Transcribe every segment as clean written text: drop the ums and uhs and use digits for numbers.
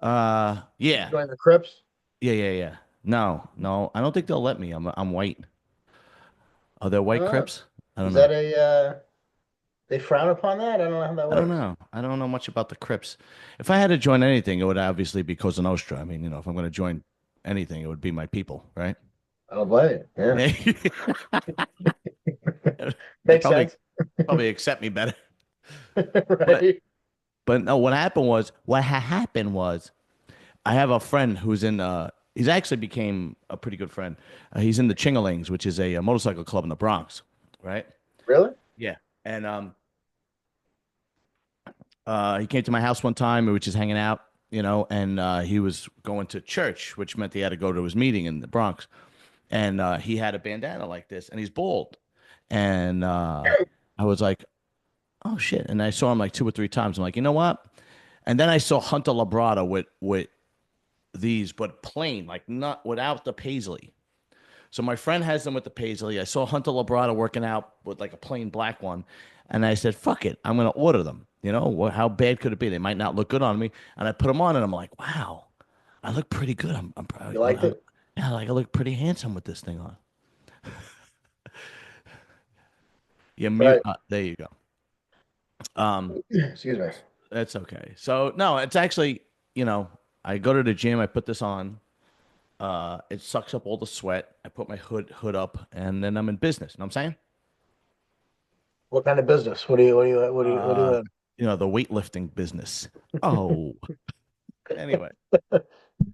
Yeah. Join the Crips? Yeah. No, no, I don't think they'll let me. I'm white. Are there white Uh, Crips? I don't is know. that they frown upon that? I don't know how that I don't works. know. I don't know much about the Crips. If I had to join anything, it would obviously be Cosa Nostra. I mean, if I'm going to join anything, it would be my people, right? I don't blame you. Yeah. Yeah. They Makes probably sense. probably accept me better. But Right. but no, what happened was I have a friend who's in he's actually became a pretty good friend. He's in the Chingalings, which is a motorcycle club in the Bronx, right? Really? Yeah. And he came to my house one time. We were just hanging out, and he was going to church, which meant he had to go to his meeting in the Bronx. And he had a bandana like this, and he's bald. And I was like, oh shit. And I saw him like two or three times. I'm like, you know what? And then I saw Hunter Labrada with these, but plain, like not without the paisley. So my friend has them with the paisley. I saw Hunter Labrada working out with like a plain black one, and I said, "Fuck it, I'm gonna order them." How bad could it be? They might not look good on me, and I put them on, and I'm like, "Wow, I look pretty good. I'm You liked it? yeah, like I look pretty handsome with this thing on." Yeah, mute. Right. There you go. Um, Excuse me. that's okay. So no, it's actually, you know, I go to the gym, I put this on. It sucks up all the sweat. I put my hood up, and then I'm in business. You know what I'm saying? What kind of business? What do you Uh, in? the weightlifting business. Oh, anyway,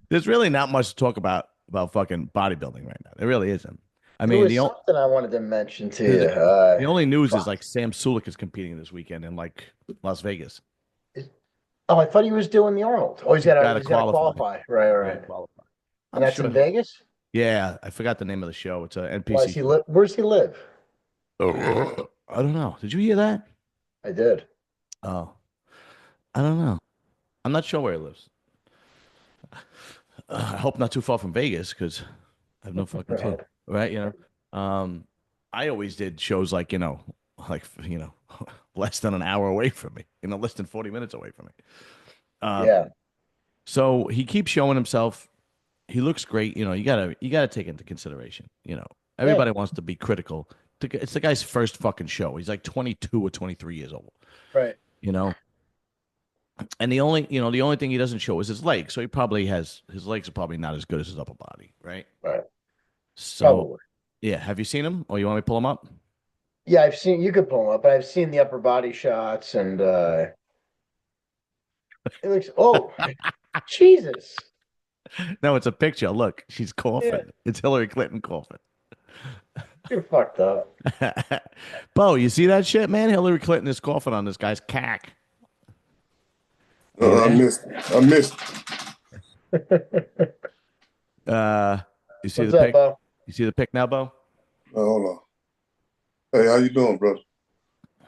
there's really not much to talk about fucking bodybuilding right now. There really isn't. I There mean, was something I wanted to mention to you. the, the only news is Fuck. like Sam Sulek is competing this weekend in like Las Vegas. Is- Oh, I thought he was doing the Arnold. Oh, He's got to he's got to qualify. qualify. Right, Got to right. qualify. And I'm that's in sure. Vegas? Yeah, I forgot the name of the show. It's a Why NPC is he show. live? Where's he live? I don't know. Did you hear that? I did. Oh, I don't know. I'm not sure where he lives. I hope not too far from Vegas because I have no fucking clue. Right. Right? I always did shows like, less than an hour away from me, less than 40 minutes away from me. Uh, Yeah. so he keeps showing himself. He looks great. You gotta take into consideration. Yeah. Everybody wants to be critical. It's the guy's first fucking show. He's like 22 or 23 years old. Right. You know, and the only thing he doesn't show is his legs. So he probably has his legs are probably not as good as his upper body, right? Right. So Probably. yeah, have you seen him, or you want me to pull him up? Yeah, I've seen you could pull him up, but I've seen the upper body shots and it looks Jesus. No, it's a picture. Look, she's Yeah, coughing. It's Hillary Clinton coughing. you're fucked up. Bo, you see that shit, man? Hillary Clinton is coughing on this guy's cack. Are you I there? missed. I missed. Uh, you see What's the up, pic? Bo? You see the pic now, Bo? Hold on. Hey, how you doing, brother?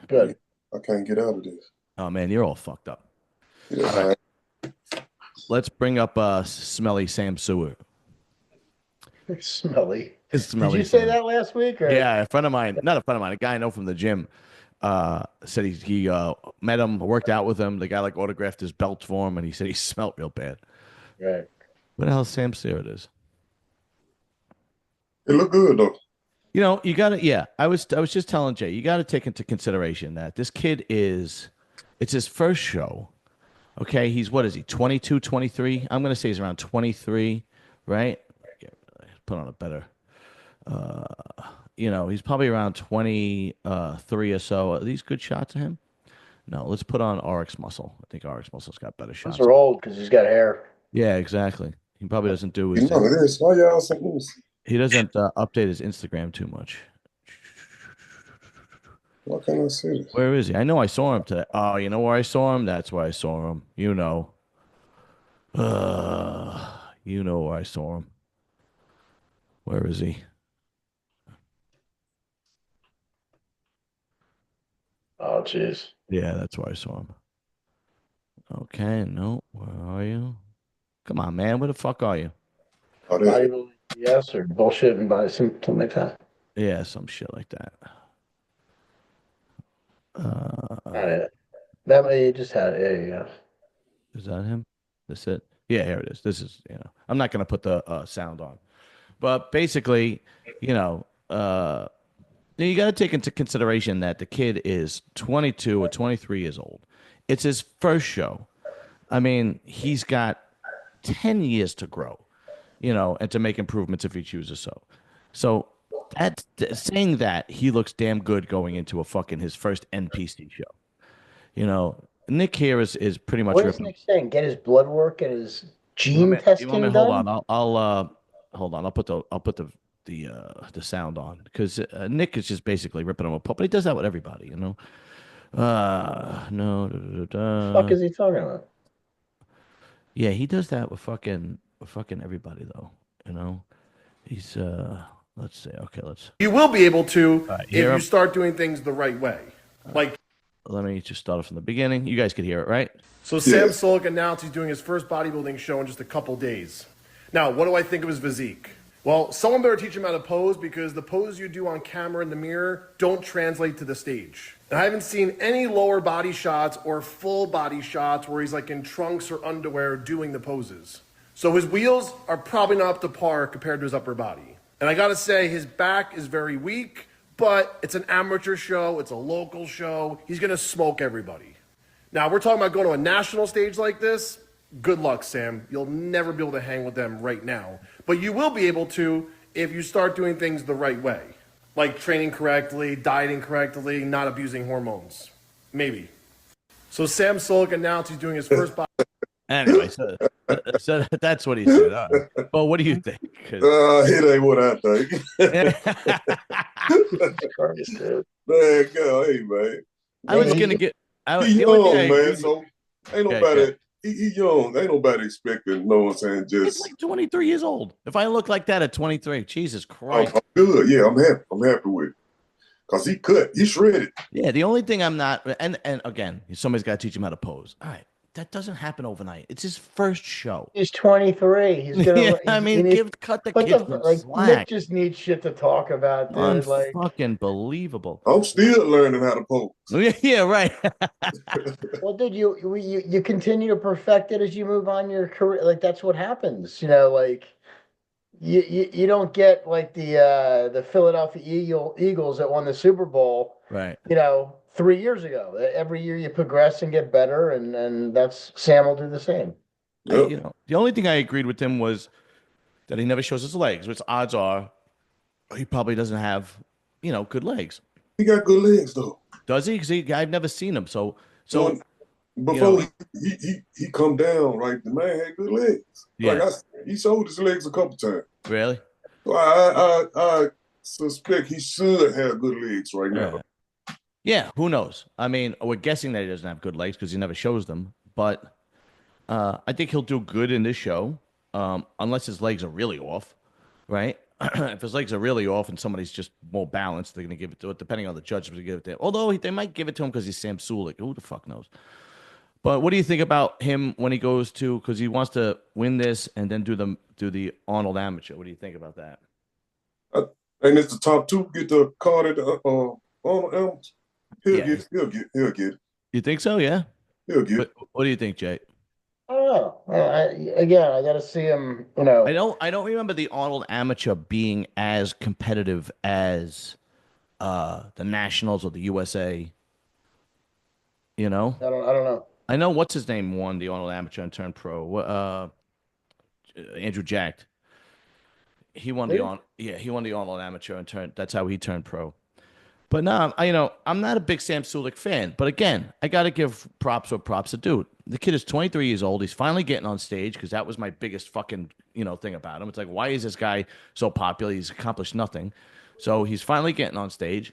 Good. I can't get out of this. Oh man, you're all fucked up. Yeah, All right, let's bring up smelly Sam Seward. Smelly. It's Did you smelly say Sam. that last week or Yeah, a friend of mine, not a friend of mine, a guy I know from the gym, said he met him, worked out with him. The guy like autographed his belt for him, and he said he smelled real bad. right? What the hell, Sam Seward is? it look good though. You got to, yeah. I was just telling Jay, you got to take into consideration that this kid it's his first show. Okay, he's what is he, 22, 23? I'm gonna say he's around 23, right? Put on a better, he's probably around 23 or so. Are these good shots of him? No, let's put on RX Muscle. I think RX Muscle's got better Those shots are of him. old because he's got hair. Yeah, exactly. He probably doesn't do You his, know this. Why y'all saying this? he doesn't update his Instagram too much. Why can't I see this? Where is he? I know I saw him today. Oh, you know where I saw him? That's where I saw him. You know where I saw him. Where is he? Oh, jeez. Yeah, that's where I saw him. Okay, no, where are you? Come on, man. Where the fuck are you? Oh, this. Bodybuilding, yes, or bullshit and by something like that. Yeah, some shit like that. Not Uh, it. That way you just had it. There you go. is that him? That's it. Yeah, here it is. This is, I'm not going to put the sound on, but basically, you know, you got to take into consideration that the kid is 22 or 23 years old. It's his first show. I mean, he's got 10 years to grow, and to make improvements if he chooses so. So that's saying that he looks damn good going into a fucking his first NPC show. Nick here is pretty much What is ripping. Nick saying? Get his blood work and his You want gene me? You want me? testing Hold done? on. I'll hold on. I'll put the sound on because Nick is just basically ripping him apart. But he does that with everybody, you know. No. Fuck is he talking about? Yeah, he does that with fucking everybody though. You know. He's Let's see. Okay, let's. You will be able to All right, if hear you him. start doing things the right way. Like, Let me just start it from the beginning. You guys could hear it, right? so Sam Yes. Sulek announced he's doing his first bodybuilding show in just a couple days. Now, what do I think of his physique? Well, someone better teach him how to pose because the pose you do on camera in the mirror don't translate to the stage. And I haven't seen any lower body shots or full body shots where he's like in trunks or underwear doing the poses. So his wheels are probably not up to par compared to his upper body. And I gotta say, his back is very weak, but it's an amateur show, it's a local show. He's gonna smoke everybody. Now, we're talking about going to a national stage like this. Good luck, Sam. You'll never be able to hang with them right now. But you will be able to if you start doing things the right way. Like training correctly, dieting correctly, not abusing hormones. Maybe. So Sam Sulek announced he's doing his first body. Anyway, so that's what he said. All right. Well, what do you think? 'Cause- It ain't what I think. Christ, dude. Man, God, hey, man. I was Maybe- gonna get. He The only thing I young, agree man. with- So ain't Yeah, nobody. yeah. He young. Ain't nobody expecting. You know what I'm saying? He's Just like 23 years old. If I look like that at 23, Jesus I'm, Christ. I'm good. Yeah, I'm happy. I'm happy with it. Cause he cut. He shredded. Yeah, the only thing I'm not, and again, somebody's got to teach him how to pose. All right, that doesn't happen overnight. It's his first show. He's 23. He's gonna. Yeah, I he mean, needs- cut the what kid the some like? Nick slack. just needs shit to talk about, dude. Like, Unfucking believable. I'm still learning how to pose. Yeah, right. well, dude, you continue to perfect it as you move on your career. Like that's what happens, you know. Like you don't get like the Philadelphia Eagles that won the Super Bowl, Right. 3 years ago. Every year you progress and get better, and that's Sam will do the same. Yep. The only thing I agreed with him was that he never shows his legs, which odds are he probably doesn't have, good legs. He got good legs though. Does he? Because I've never seen him. So Before he come down, like the man had good legs. Yeah. Like he showed his legs a couple times. really? So I suspect he should have good legs right now. Yeah, who knows? I mean, we're guessing that he doesn't have good legs because he never shows them. But I think he'll do good in this show, unless his legs are really off, right? If his legs are really off and somebody's just more balanced, they're going to give it to it, depending on the judge, to give it to him. Although they might give it to him because he's Sam Sulek. Who the fuck knows? But what do you think about him when he goes to, because he wants to win this and then do the Arnold Amateur? What do you think about that? And it's the top two get the card at the on Elms. He'll Yeah. get it. You think so? Yeah. He'll get it. What do you think, Jay? I don't know. I got to see him. I don't remember the Arnold Amateur being as competitive as the Nationals or the USA. I don't know. I know what's his name won the Arnold Amateur and turned pro. Andrew Jacked. He won he won the Arnold Amateur and turned. That's how he turned pro. But no, I'm not a big Sam Sulek fan. But again, I got to give props where props are due. The kid is 23 years old. He's finally getting on stage because that was my biggest fucking thing about him. It's like, why is this guy so popular? He's accomplished nothing. So he's finally getting on stage.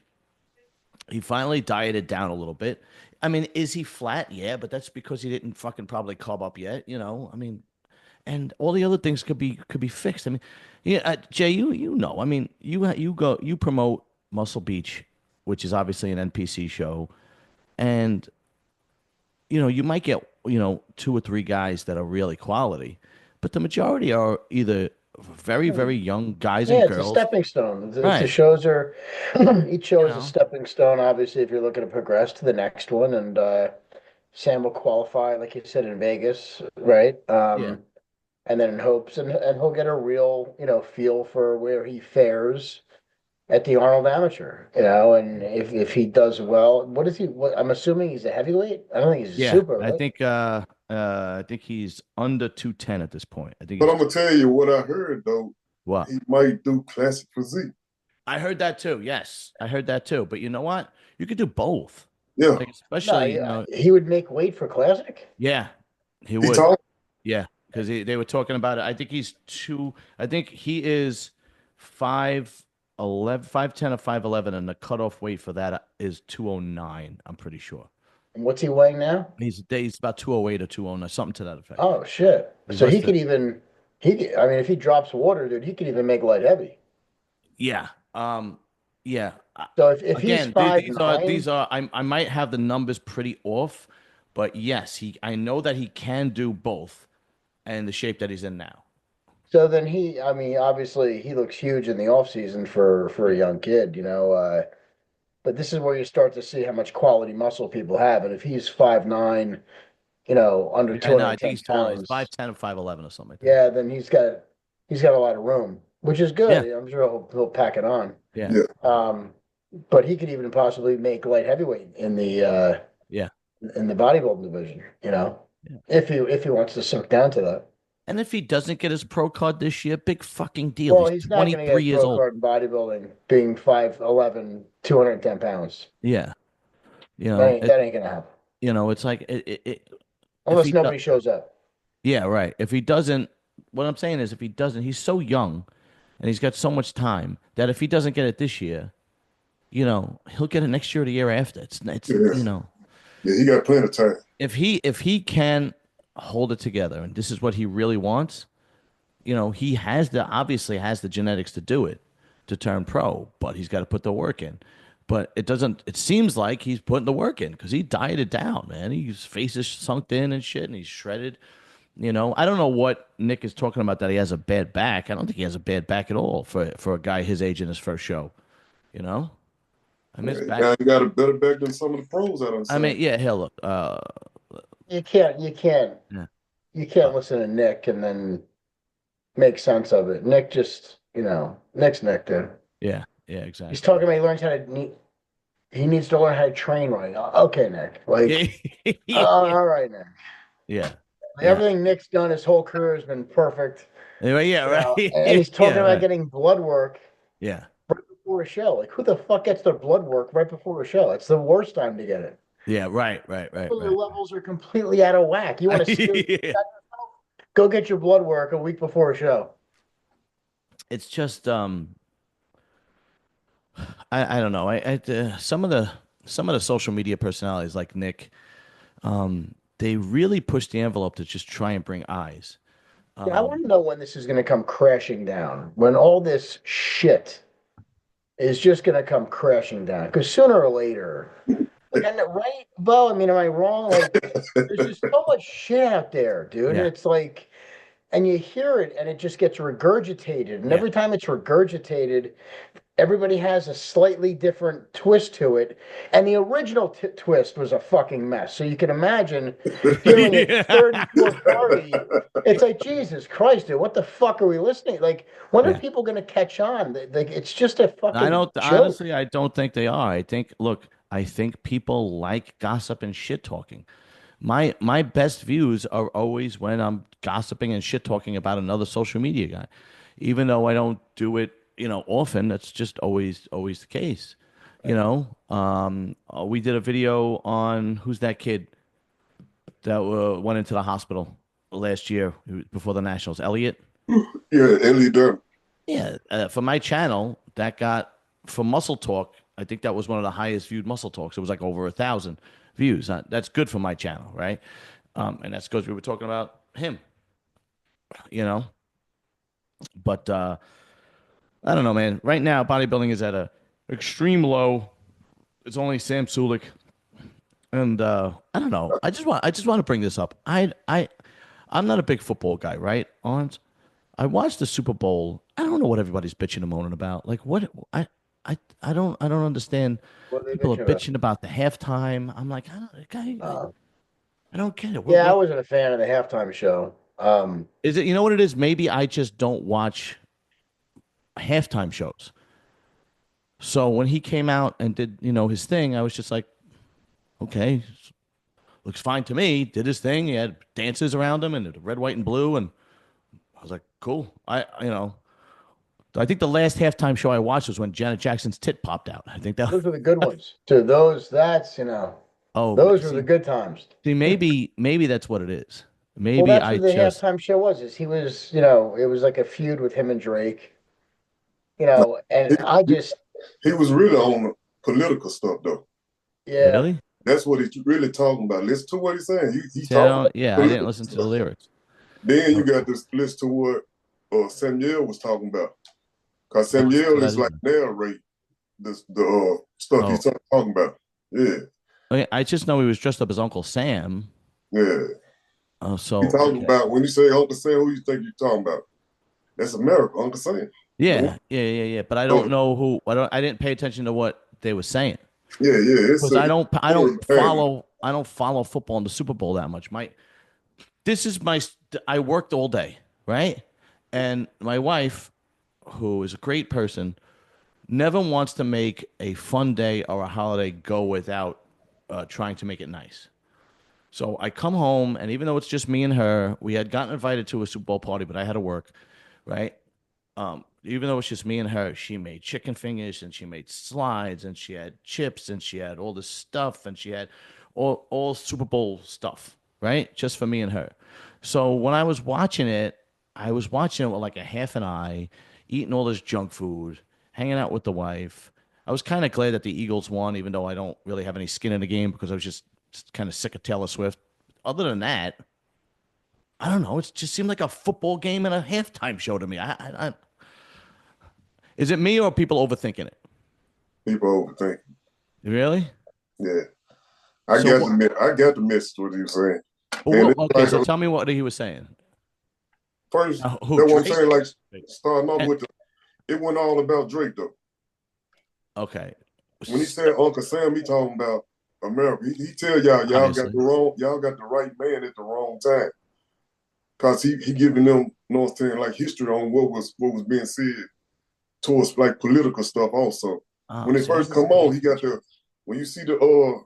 He finally dieted down a little bit. I mean, is he flat? Yeah, but that's because he didn't fucking probably carb up yet. I mean, and all the other things could be fixed. I mean, Jay, I mean, you promote Muscle Beach, which is obviously an NPC show, and you might get 2 or 3 guys that are really quality, but the majority are either very, very young guys and Yeah, it's a girls. stepping stone. Right. The shows are each show is know. a stepping stone. Obviously, if you're looking to progress to the next one, and Sam will qualify, like you said, in Vegas, right? Yeah. and then in hopes and he'll get a real, feel for where he fares at the Arnold Amateur, and if he does well, what is he? What I'm assuming he's a heavyweight. I don't think he's a Yeah, super, right? I think he's under 210 at this point. I think But he's I'm gonna tell you what I heard though. what? He might do classic physique. I heard that too. Yes, I heard that too. But you know what? You could do both. Yeah, Like No, especially, he would make weight for classic. yeah, he he would. tall. Yeah, because they were talking about it. I think he's two. I think he is 5'11", 5'10", or 5'11", and the cutoff weight for that is 209. I'm pretty sure. And what's he weighing now? He's about 208 or 209, something to that effect. Oh shit! He's So less he than- could even I mean, if he drops water, dude, he could even make light heavy. Yeah. Yeah. So if he's Again, five these nine, are I might have the numbers pretty off, but yes, I know that he can do both and the shape that he's in now. so then I mean, obviously he looks huge in the off season for a young kid, but this is where you start to see how much quality muscle people have, and if he's 5'9", under I know, I 210 think he's taller. He's pounds, 5'10" or 5'11" or something like that. yeah, then he's got a lot of room, which is good. Yeah. I'm sure he'll pack it on. Yeah. Yeah. But he could even possibly make light heavyweight in the Yeah. in the bodybuilding division, Yeah. if he wants to sink down to that. And if he doesn't get his pro card this year, big fucking deal. Well, He's he's not going to 23 get years pro old. card in bodybuilding being 5'11", 210 pounds. Yeah. That ain't going to happen It's like if unless he nobody shows up. yeah, right. If he doesn't, what I'm saying is if he doesn't, he's so young and he's got so much time that if he doesn't get it this year, he'll get it next year or the year after. It's Yeah, he got plenty of time. if he can hold it together and this is what he really wants, he obviously has the genetics to do it, to turn pro, but he's got to put the work in. But it seems like he's putting the work in because he dieted down, man. His face is sunk in and shit and he's shredded. I don't know what Nick is talking about that he has a bad back. I don't think he has a bad back at all for a guy his age in his first show. I miss back. Now he got a better back than some of the pros out on. I mean, yeah, hell, look, You can't Yeah. you can't listen to Nick and then make sense of it. Nick just Nick's Nick, dude. yeah, exactly. He's talking about he needs to learn how to train right. Okay, Nick. All right, Nick. Yeah. Everything Nick's done his whole career has been perfect. Anyway, yeah, right. And he's talking Yeah, about right. getting blood work Yeah. right before a show. Like, who the fuck gets their blood work right before a show? It's the worst time to get it. Yeah, right. Your levels are completely out of whack. You want to Yeah. go get your blood work a week before a show. It's just I don't know. Some of the social media personalities like Nick, they really push the envelope to just try and bring eyes. I want to know when this is going to come crashing down. When all this shit is just going to come crashing down. Because sooner or later, right, Bo? I mean, am I wrong? Like, there's just so much shit out there, dude. And Yeah. it's like, and you hear it, and it just gets regurgitated. And Yeah. every time it's regurgitated, everybody has a slightly different twist to it. And the original twist was a fucking mess. So you can imagine hearing it third and fourth party. It's like, Jesus Christ, dude, what the fuck are we listening? Like, when are Yeah. people going to catch on? Like, it's just a fucking joke. Honestly, I don't think they are. I think people like gossip and shit talking. My best views are always when I'm gossiping and shit talking about another social media guy. Even though I don't do it, often, that's just always the case. We did a video on who's that kid that went into the hospital last year before the Nationals, Elliot. Yeah, Elliot Durham. Yeah, for my channel, that got for Muscle Talk. I think that was one of the highest viewed Muscle Talks. It was like over 1,000 views. That's good for my channel, right? And that's because we were talking about him, But I don't know, man. Right now, bodybuilding is at a extreme low. It's only Sam Sulek, and I don't know. I just want to bring this up. I'm not a big football guy, right? I watched the Super Bowl. I don't know what everybody's bitching and moaning about. Like what I don't understand. What are they People are bitching about? bitching about the halftime. I'm like, I don't get it. Yeah, I wasn't a fan of the halftime show. Is it, you know what it is? Maybe I just don't watch halftime shows. So when he came out and did, his thing, I was just like, okay, looks fine to me. Did his thing. He had dances around him and the red, white, and blue. And I was like, cool. I think the last halftime show I watched was when Janet Jackson's tit popped out. I think that. Those were the good ones. So that's Oh, those were see, the good times. see, maybe that's what it is. Well, Maybe that's I what the just. halftime show was. Is he was, it was like a feud with him and Drake. And He, I just, he was really on the political stuff though. yeah. Really? That's what he's really talking about. Listen to what he's saying. He's See, I talking don't. about Yeah, I didn't political listen to the stuff. lyrics. Then you got to listen to what Samuel was talking about. Because Oh, Samuel so is like narrate the stuff he's talking about. Yeah, okay, I just know he was dressed up as Uncle Sam. yeah. Oh, so He talking okay. about, when you say Uncle Sam, who you think you're talking about? That's America, Uncle Sam. Yeah. But I don't know who. I didn't pay attention to what they were saying Yeah. It's because I don't family. follow football in the Super Bowl that much. This is my. I worked all day, right? And my wife, who is a great person, never wants to make a fun day or a holiday go without trying to make it nice. So I come home, and even though it's just me and her, we had gotten invited to a Super Bowl party, but I had to work, right? Even though it's just me and her, she made chicken fingers and she made slides and she had chips and she had all this stuff and she had all Super Bowl stuff, right? Just for me and her. So when I was watching it, I was watching it with like a half an eye, eating all this junk food, hanging out with the wife. I was kind of glad that the Eagles won, even though I don't really have any skin in the game because I was just kind of sick of Taylor Swift. Other than that, I don't know. It just seemed like a football game and a halftime show to me. Is it me or are people overthinking it? People overthink. Really? Yeah. So I got the message what he was saying. okay, so tell me what he was saying. First, That what I'm Drake? saying, like starting off with it went all about Drake though. Okay. When he said Uncle Sam, he talking about America. He tell y'all Obviously. y'all got the right man at the wrong time. Cause he giving them, you know what I'm saying, like history on what was being said towards like political stuff also. When it first come on, he got when you see the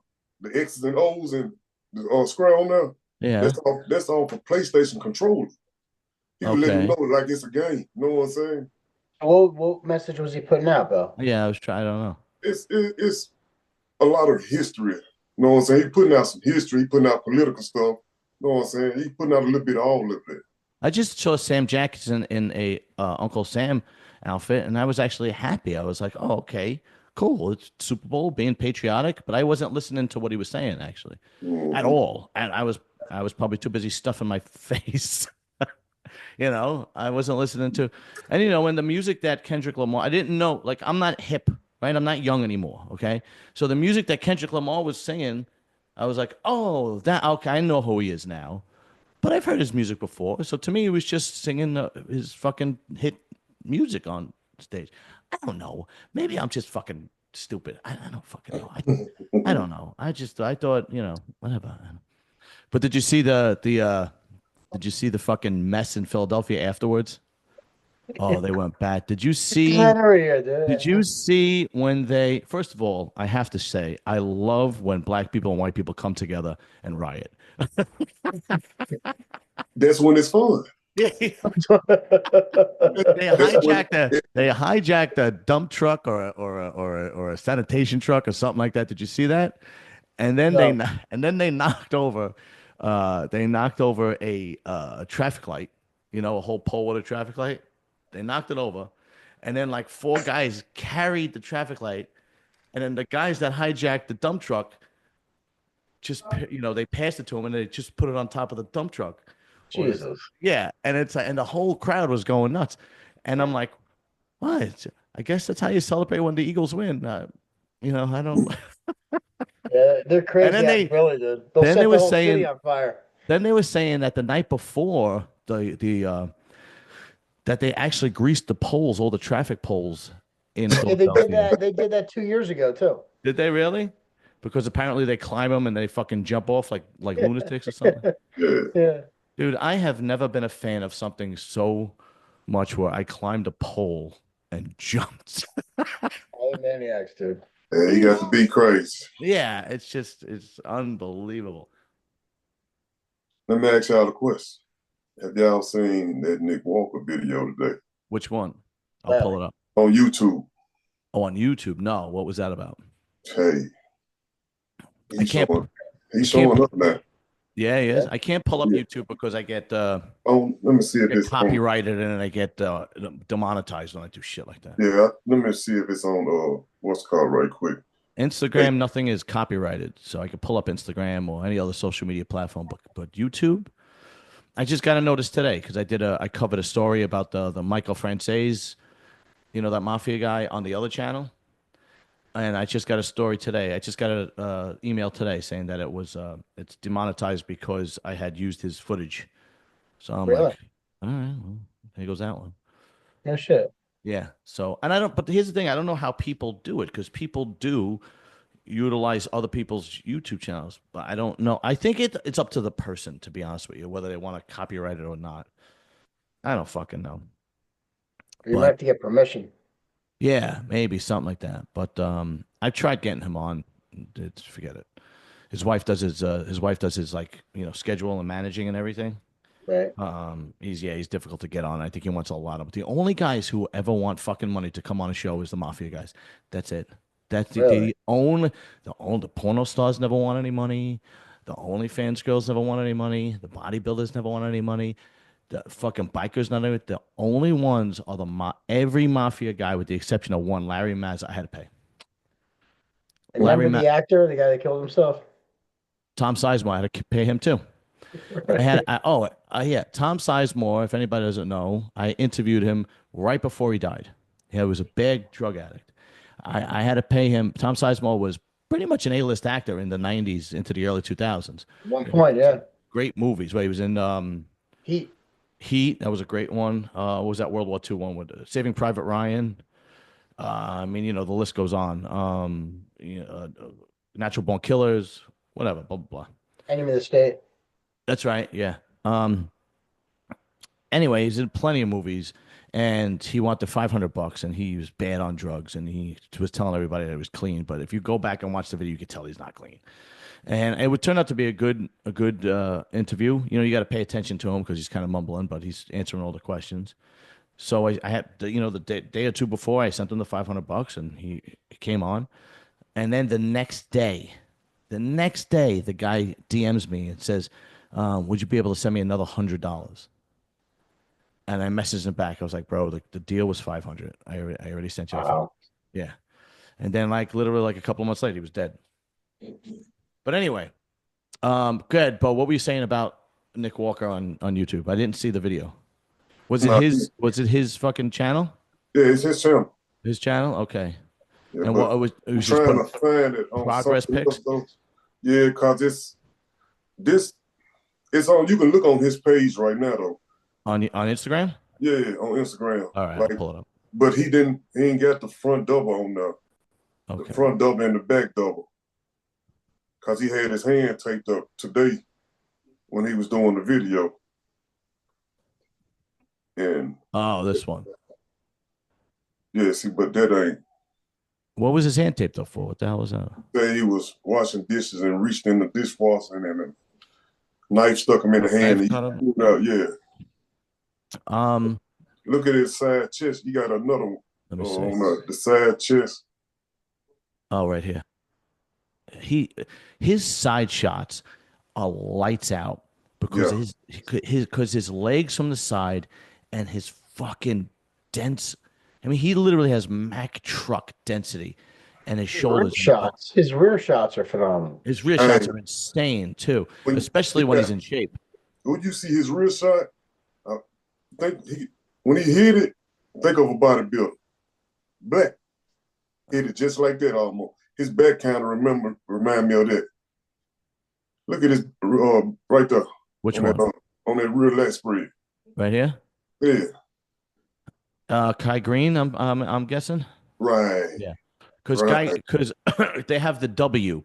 X's and O's and the square on there, Yeah. that's all for PlayStation controller. He was letting them Okay. know like it's a game. You know what I'm saying? What message was he putting out, Bill? Yeah, I was trying. I don't know. It's a lot of history. You know what I'm saying? He putting out some history. He putting out political stuff. You know what I'm saying? He putting out a little bit of all of it. I just saw Sam Jackson in a Uncle Sam outfit, and I was actually happy. I was like, "Oh, okay, cool. It's Super Bowl, being patriotic." But I wasn't listening to what he was saying actually at all, and I was probably too busy stuffing my face. I wasn't listening to, and in the music that Kendrick Lamar, I didn't know. Like, I'm not hip, right? I'm not young anymore. Okay, so the music that Kendrick Lamar was singing, I was like, "Oh, that okay. I know who he is now." But I've heard his music before. So to me, he was just singing his fucking hit music on stage. I don't know. Maybe I'm just fucking stupid. I don't fucking know. I don't know. I thought, whatever. But did you see did you see the fucking mess in Philadelphia afterwards? Oh, they went bad. Did you see when they, first of all, I have to say, I love when black people and white people come together and riot. That's when it's fun. Yeah. They hijacked a dump truck or a sanitation truck or something like that. Did you see that? And then they knocked over a traffic light, a whole pole with a traffic light. They knocked it over, and then like four guys carried the traffic light, and then the guys that hijacked the dump truck just they passed it to him and they just put it on top of the dump truck. Jesus. Yeah, and and the whole crowd was going nuts, and I'm like, what? I guess that's how you celebrate when the Eagles win. I don't. Yeah, they're crazy. And then really did. They'll set the whole city on fire. Then they were saying that the night before that they actually greased the poles, all the traffic poles in Philadelphia. They did that 2 years ago too. Did they really? Because apparently they climb them and they fucking jump off like lunatics or something. Yeah. Dude, I have never been a fan of something so much where I climbed a pole and jumped. All the maniacs, dude. Yeah, you got to be crazy. Yeah, it's unbelievable. Let me ask y'all a question. Have y'all seen that Nick Walker video today Which one? I'll pull it up. on YouTube? Oh, on YouTube? No. What was that about? Hey, I can't. He's showing up now. Yeah, he is. I can't pull up YouTube because I get let me see if it's copyrighted and I get demonetized when I do shit like that. Yeah, let me see if it's on what's it called right quick. Instagram, nothing is copyrighted, so I can pull up Instagram or any other social media platform. But YouTube, I just got a notice today because I covered a story about the Michael Frances, you know, that mafia guy on the other channel. And I just got a story today. I just got an email today saying that it's demonetized because I had used his footage. So I'm like, all right, well, here goes that one. No shit. Yeah. So, and I don't, but here's the thing. I don't know how people do it because people do utilize other people's YouTube channels, but I don't know. I think it's up to the person, to be honest with you, whether they want to copyright it or not. I don't fucking know. You might have to get permission. Yeah, maybe something like that. But I've tried getting him on. Forget it. His wife does his like, you know, schedule and managing and everything. Right. He's difficult to get on. I think he wants a lot of. The only guys who ever want fucking money to come on a show is the mafia guys. That's it. That's the porno stars never want any money. The OnlyFans girls never want any money. The bodybuilders never want any money. The fucking bikers, none of it. The only ones are every mafia guy with the exception of one, Larry Maz. I had to pay. Remember the actor, the guy that killed himself? Tom Sizemore. I had to pay him too. Tom Sizemore. If anybody doesn't know, I interviewed him right before he died. He was a big drug addict. I had to pay him. Tom Sizemore was pretty much an A-list actor in the 90s into the early 2000s. One point, yeah. Great movies. Well, he was in Heat. Heat, that was a great one. What was that World War II one with Saving Private Ryan? I mean, you know, the list goes on. Natural Born Killers, whatever, blah, blah, blah. Enemy of the State. That's right, yeah. Anyway, he's in plenty of movies, and he wanted $500, and he was bad on drugs, and he was telling everybody that he was clean. But if you go back and watch the video, you could tell he's not clean. And it would turn out to be a good interview. You know, you got to pay attention to him because he's kind of mumbling, but he's answering all the questions. So I had, the day or two before, I sent him the $500, and he came on. And then the next day, the guy DMs me and says, "Would you be able to send me another $100?" And I messaged him back. I was like, "Bro, the deal was $500. I already sent you." Wow. Yeah. And then literally a couple of months later, he was dead. But anyway, good. But what were you saying about Nick Walker on YouTube? I didn't see the video. Was it his fucking channel? Yeah, it's his channel. His channel? Okay. Yeah, and what it was just trying to find it on progress pics? Yeah, because it's on. You can look on his page right now though. On Instagram? Yeah, on Instagram. All right, I'll pull it up. But he ain't got the front double on there. Okay. The front double and the back double. Because he had his hand taped up today when he was doing the video. And this one. Yeah, see, but that ain't. What was his hand taped up for? What the hell was that? He was washing dishes and reached in the dishwasher and then a knife stuck him in the hand. And he pulled out, yeah. Look at his side chest. You got another one. Let me see. On the side chest. Oh, right here. His side shots are lights out because his legs from the side and his fucking dense. I mean, he literally has Mack truck density, and his shoulders. His rear shots are phenomenal. His rear shots are insane too, especially when he's in shape. When you see his rear shot, when he hit it, think of a bodybuilder. Black hit it just like that almost. His back kind of remind me of that. Look at his right there. Which one? On that rear lat spread. Right here. Yeah. Kai Green, I'm guessing. Right. Yeah. Because they have the W.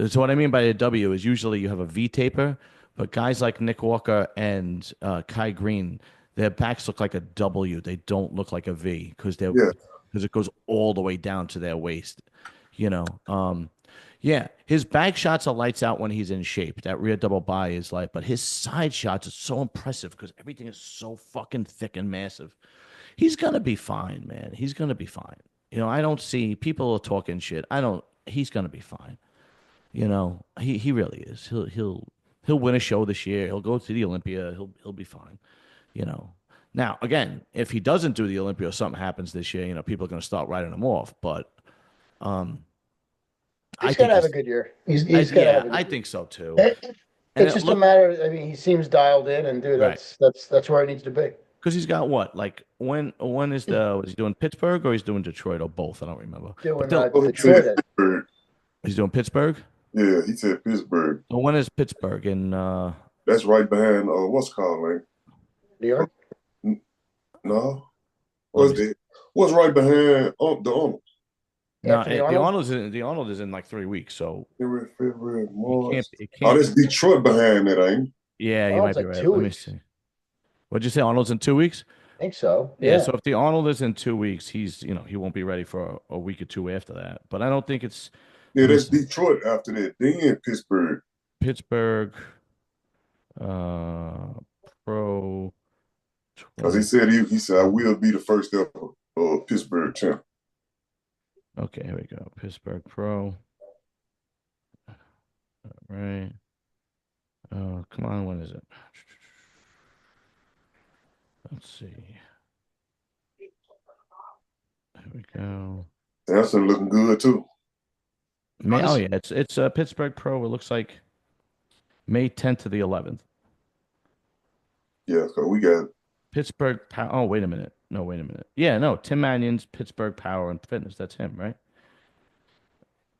So what I mean by the W is usually you have a V taper, But guys like Nick Walker and Kai Green, their backs look like a W. They don't look like a V Yeah. because it goes all the way down to their waist. You know, yeah, his back shots are lights out when he's in shape. That rear double bi is light, but his side shots are so impressive because everything is so fucking thick and massive. He's gonna be fine, man. He's gonna be fine. You know, I don't see people are talking shit. I don't. He's gonna be fine. You know, he really is. He'll win a show this year. He'll go to the Olympia. He'll be fine. You know. Now, again, if he doesn't do the Olympia or something happens this year, you know, people are going to start writing him off. But He's got to have a good year. He's got to have a good year. I think so too. It's just a matter. I mean, he seems dialed in, and dude, that's where it needs to be. Because he's got what? Like when is he doing Pittsburgh or he's doing Detroit or both? I don't remember. Doing Detroit. He's doing Pittsburgh? Yeah, he said Pittsburgh. So when is Pittsburgh? And that's right behind what's it called, man? New York? No. What's right behind the Arnold? No, the Arnold is in like 3 weeks, so February, March. It can't that's Detroit behind that, ain't it? Yeah, you might be right. Let me see. What'd you say? Arnold's in 2 weeks? I think so. Yeah. So if the Arnold is in 2 weeks, he won't be ready for a week or two after that. But I don't think it's. Yeah, that's Detroit after that. Then Pittsburgh. Pro. Because he said I will be the first ever Pittsburgh champ. Okay, here we go. Pittsburgh Pro. All right. Oh, come on. When is it? Let's see. There we go. That's looking good too. Oh yeah, it's Pittsburgh Pro. It looks like May 10th to the 11th. Yeah, so we got Pittsburgh. Oh, wait a minute. No, wait a minute. Yeah, no. Tim Mannion's Pittsburgh Power and Fitness. That's him, right?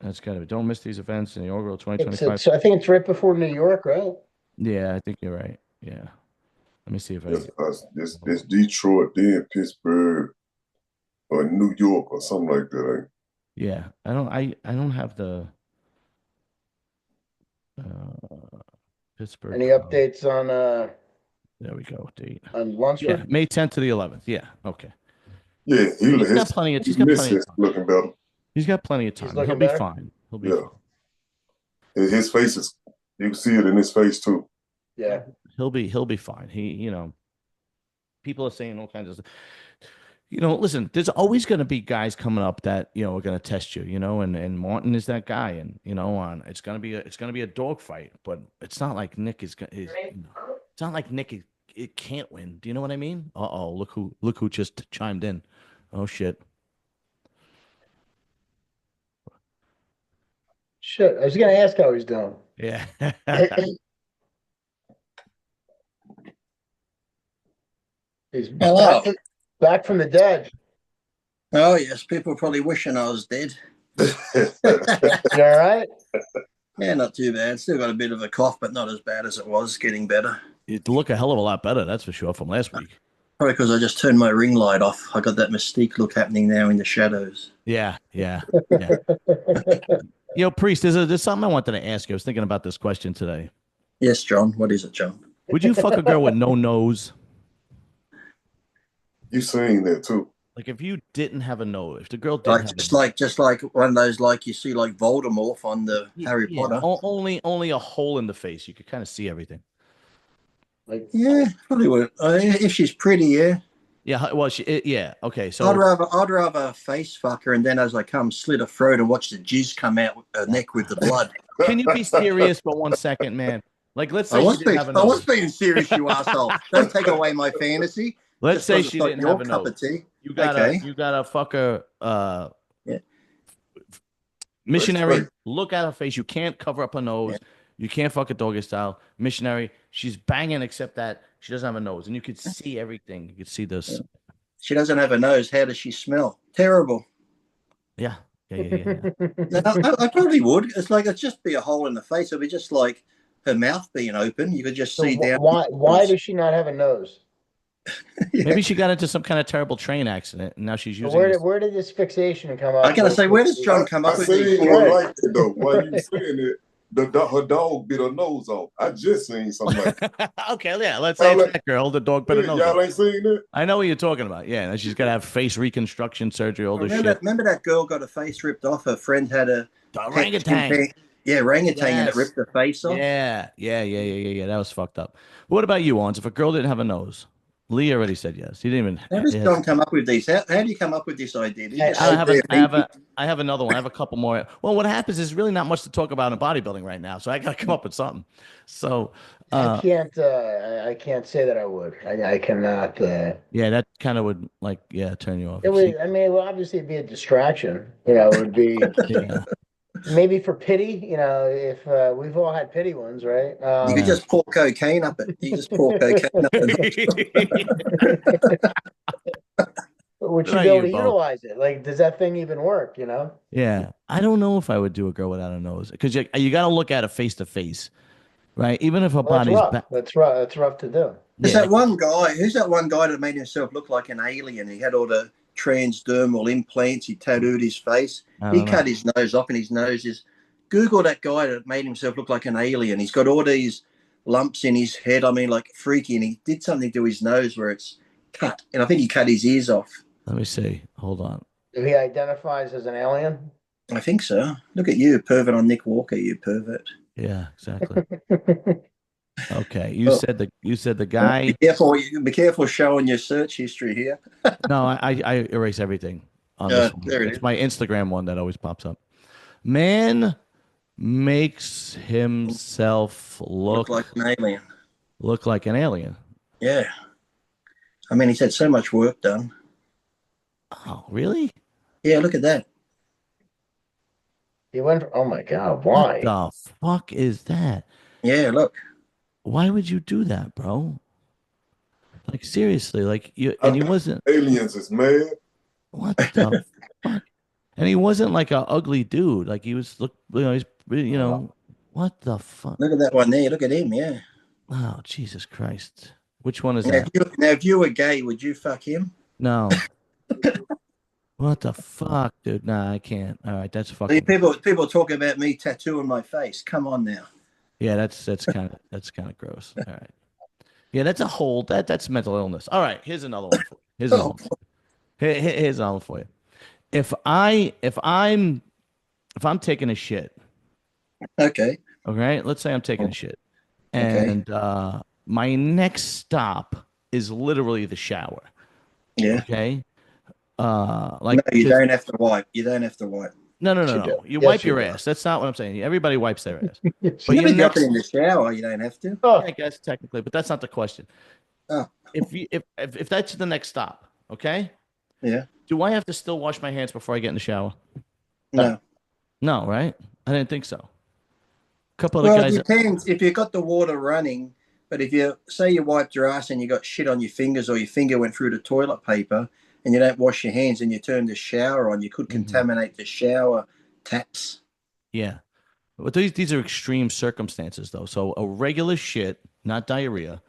That's got to be. Don't miss these events in the inaugural 2025. So I think it's right before New York, right? Yeah, I think you're right. Yeah. Let me see if this Detroit, then Pittsburgh, or New York, or something like that. Yeah, I don't have the Pittsburgh. Any updates on There we go. Date. On Lunsford? Yeah, May 10th to the 11th. Yeah. Okay. Yeah, he's got plenty of time. Looking better. He's got plenty of time. He'll be fine. He'll be fine. His face is. You can see it in his face too. Yeah. He'll be fine. People are saying all kinds of stuff. Listen, there's always going to be guys coming up that, are going to test you, and Martin is that guy. And, it's going to be a dogfight, but it's not like Nick it's not like Nick it can't win. Do you know what I mean? Uh-oh, look who just chimed in. Oh, shit. Shit, I was going to ask how he's doing. Yeah. He's back from the dead. Oh, yes. People are probably wishing I was dead. You all right? Yeah, not too bad. Still got a bit of a cough, but not as bad as it was. Getting better. You look a hell of a lot better, that's for sure, from last week. Probably because I just turned my ring light off. I got that mystique look happening now in the shadows. Yeah. Priest, there's something I wanted to ask you. I was thinking about this question today. Yes, John. What is it, John? Would you fuck a girl with no nose? You saying that too? Like if you didn't have a nose, if the girl didn't have just like one of those, like you see like Voldemort on the Harry Potter. Only a hole in the face. You could kind of see everything. Yeah, probably would. If she's pretty, yeah. Yeah, well, okay. So I'd rather face fuck her and then as I come slit her throat and watch the jizz come out her neck with the blood. Can you be serious for 1 second, man? Like, let's say I was being serious, you asshole. Don't take away my fantasy. Let's say she didn't have a cup nose. Of tea. You gotta fuck her. Missionary, look at her face. You can't cover up her nose. Yeah. You can't fuck a doggy style. Missionary, she's banging except that she doesn't have a nose, and you could see everything. You could see this. Yeah. She doesn't have a nose. How does she smell? Terrible. Yeah. I probably would. It'd just be a hole in the face. It'd be just like her mouth being open. You could just see down. Why does she not have a nose? Maybe she got into some kind of terrible train accident, and now she's using. Where did this fixation come up? I gotta say, where does John come up with these? Like it though. Why you saying it? her dog bit her nose off. I just seen something like that. Okay, yeah. Let's say it's that girl. The dog bit her nose off. Y'all ain't seen that? I know what you're talking about. Yeah, and she's got to have face reconstruction surgery, all this shit. Remember that girl got her face ripped off? Her friend had a orangutan. Yeah, orangutan, and it ripped her face off. Yeah. That was fucked up. What about you, Ons? If a girl didn't have a nose, Lee already said yes. He didn't even. How does John come up with these? How do you come up with this idea? I have another one. I have a couple more. Well, what happens is really not much to talk about in bodybuilding right now, so I got to come up with something. So I can't say that I would. I cannot. Yeah, that kind of would turn you off. It would. I mean, it would obviously be a distraction. It would be. Yeah. Maybe for pity, if we've all had pity ones, right? You could just pour cocaine up it. You just pour cocaine up it. Would you be able to utilize it? Like, does that thing even work? Yeah, I don't know if I would do a girl without a nose, because you got to look at it face to face, right? Even if her body's that's rough. That's rough to do. There's that one guy. Who's that one guy that made himself look like an alien? He had all the transdermal implants. He tattooed his face. He cut his nose off, and his nose is. Google that guy that made himself look like an alien. He's got all these lumps in his head. I mean, like freaky. And he did something to his nose where it's cut, and I think he cut his ears off. Let me see. Hold on. So he identifies as an alien? I think so. Look at you, pervert on Nick Walker. You pervert. Yeah, exactly. Okay, you said the guy. Be careful showing your search history here. No, I erase everything on this one. There it is. It's my Instagram one that always pops up. Man makes himself look like an alien. Look like an alien. Yeah. I mean, he's had so much work done. Oh, really? Yeah, look at that. He went. Oh my God! Why? What the fuck is that? Yeah, look. Why would you do that, bro? Like seriously, like you and he wasn't. Aliens is mad. What the fuck? And he wasn't like an ugly dude. Like he was he's what the fuck? Look at that one there. Look at him. Yeah. Oh Jesus Christ! Which one is that? If you were gay, would you fuck him? No. What the fuck, dude? Nah, I can't. All right, that's fucking. People talk about me tattooing my face. Come on now. Yeah, that's kind of gross. All right. Yeah, that's that's mental illness. All right, here's another one for you. Here's another one for you. If I'm taking a shit. Okay. Okay. Let's say I'm taking a shit, and my next stop is literally the shower. Yeah. Okay. No, you don't have to wipe. You don't have to wipe. No. You wipe your ass. That's not what I'm saying. Everybody wipes their ass. But you're not in the shower. You don't have to. Oh, I guess technically, but that's not the question. Oh. If that's the next stop, okay? Yeah. Do I have to still wash my hands before I get in the shower? No. No, right? I didn't think so. A couple of the guys. It depends if you've got the water running. But if you say you wiped your ass and you got shit on your fingers, or your finger went through the toilet paper, and you don't wash your hands and you turn the shower on, you could contaminate the shower taps. Yeah. But these are extreme circumstances, though. So a regular shit, not diarrhea.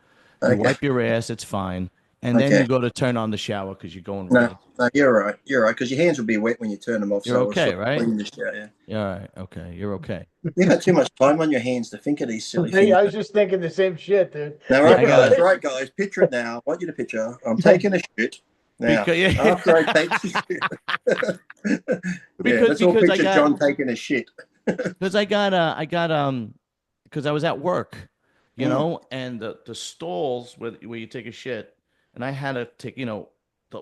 You wipe your ass, it's fine. And then you go to turn on the shower because you're going right. No, you're right. You're right, because your hands will be wet when you turn them off. You're okay, right? Yeah, all right. Okay, you're okay. You got too much time on your hands to think of these silly things. I was just thinking the same shit, dude. Now, right, guys. Picture it now. I want you to picture. I'm taking a shit. Now, after I take the shit. Let's all picture John taking a shit. Because because I was at work, and the stalls where you take a shit, and I had to take,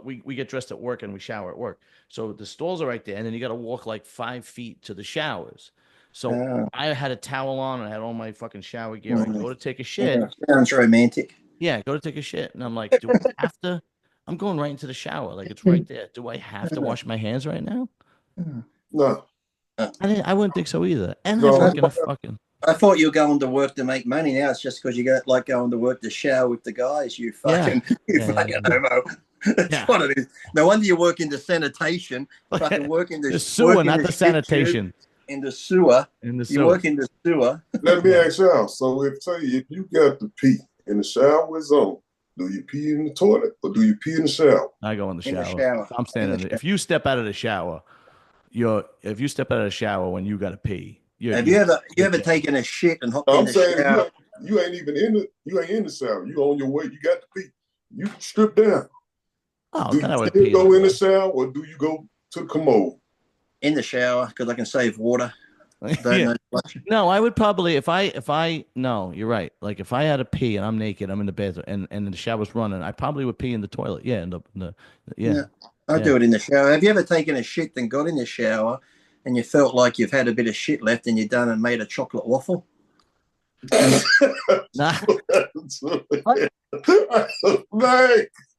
we get dressed at work and we shower at work. So the stalls are right there, and then you got to walk like 5 feet to the showers. So I had a towel on, and I had all my fucking shower gear. I go to take a shit. Sounds romantic. Yeah, go to take a shit, and I'm like, do I have to? I'm going right into the shower, like it's right there. Do I have to wash my hands right now? No. I wouldn't think so either. And I'm gonna fucking. I thought you were going to work to make money. Now it's just because you go like going to work to shower with the guys. You fucking, fucking homo. That's what it is. No wonder you work in the sanitation. Fucking work in the sewer, not the sanitation. In the sewer. You work in the sewer. Let me ask y'all. So if you got to pee and the shower is on, do you pee in the toilet or do you pee in the shower? I go in the shower. I'm standing there. If you step out of the shower, when you got to pee, Have you ever taken a shit and hopped in I'm the saying shower? you ain't even in the shower. You on your way. You got to pee. You strip down. Oh, Do then I you would still pee. go in the shower or do you go to the commode? In the shower because I can save water. Yeah. No, I would probably if I no, you're right. Like if I had to pee and I'm naked, I'm in the bathroom and the shower's running, I probably would pee in the toilet. Yeah, yeah. I do it in the shower. Have you ever taken a shit and got in the shower and you felt like you've had a bit of shit left and you've done and made a chocolate waffle? Nah.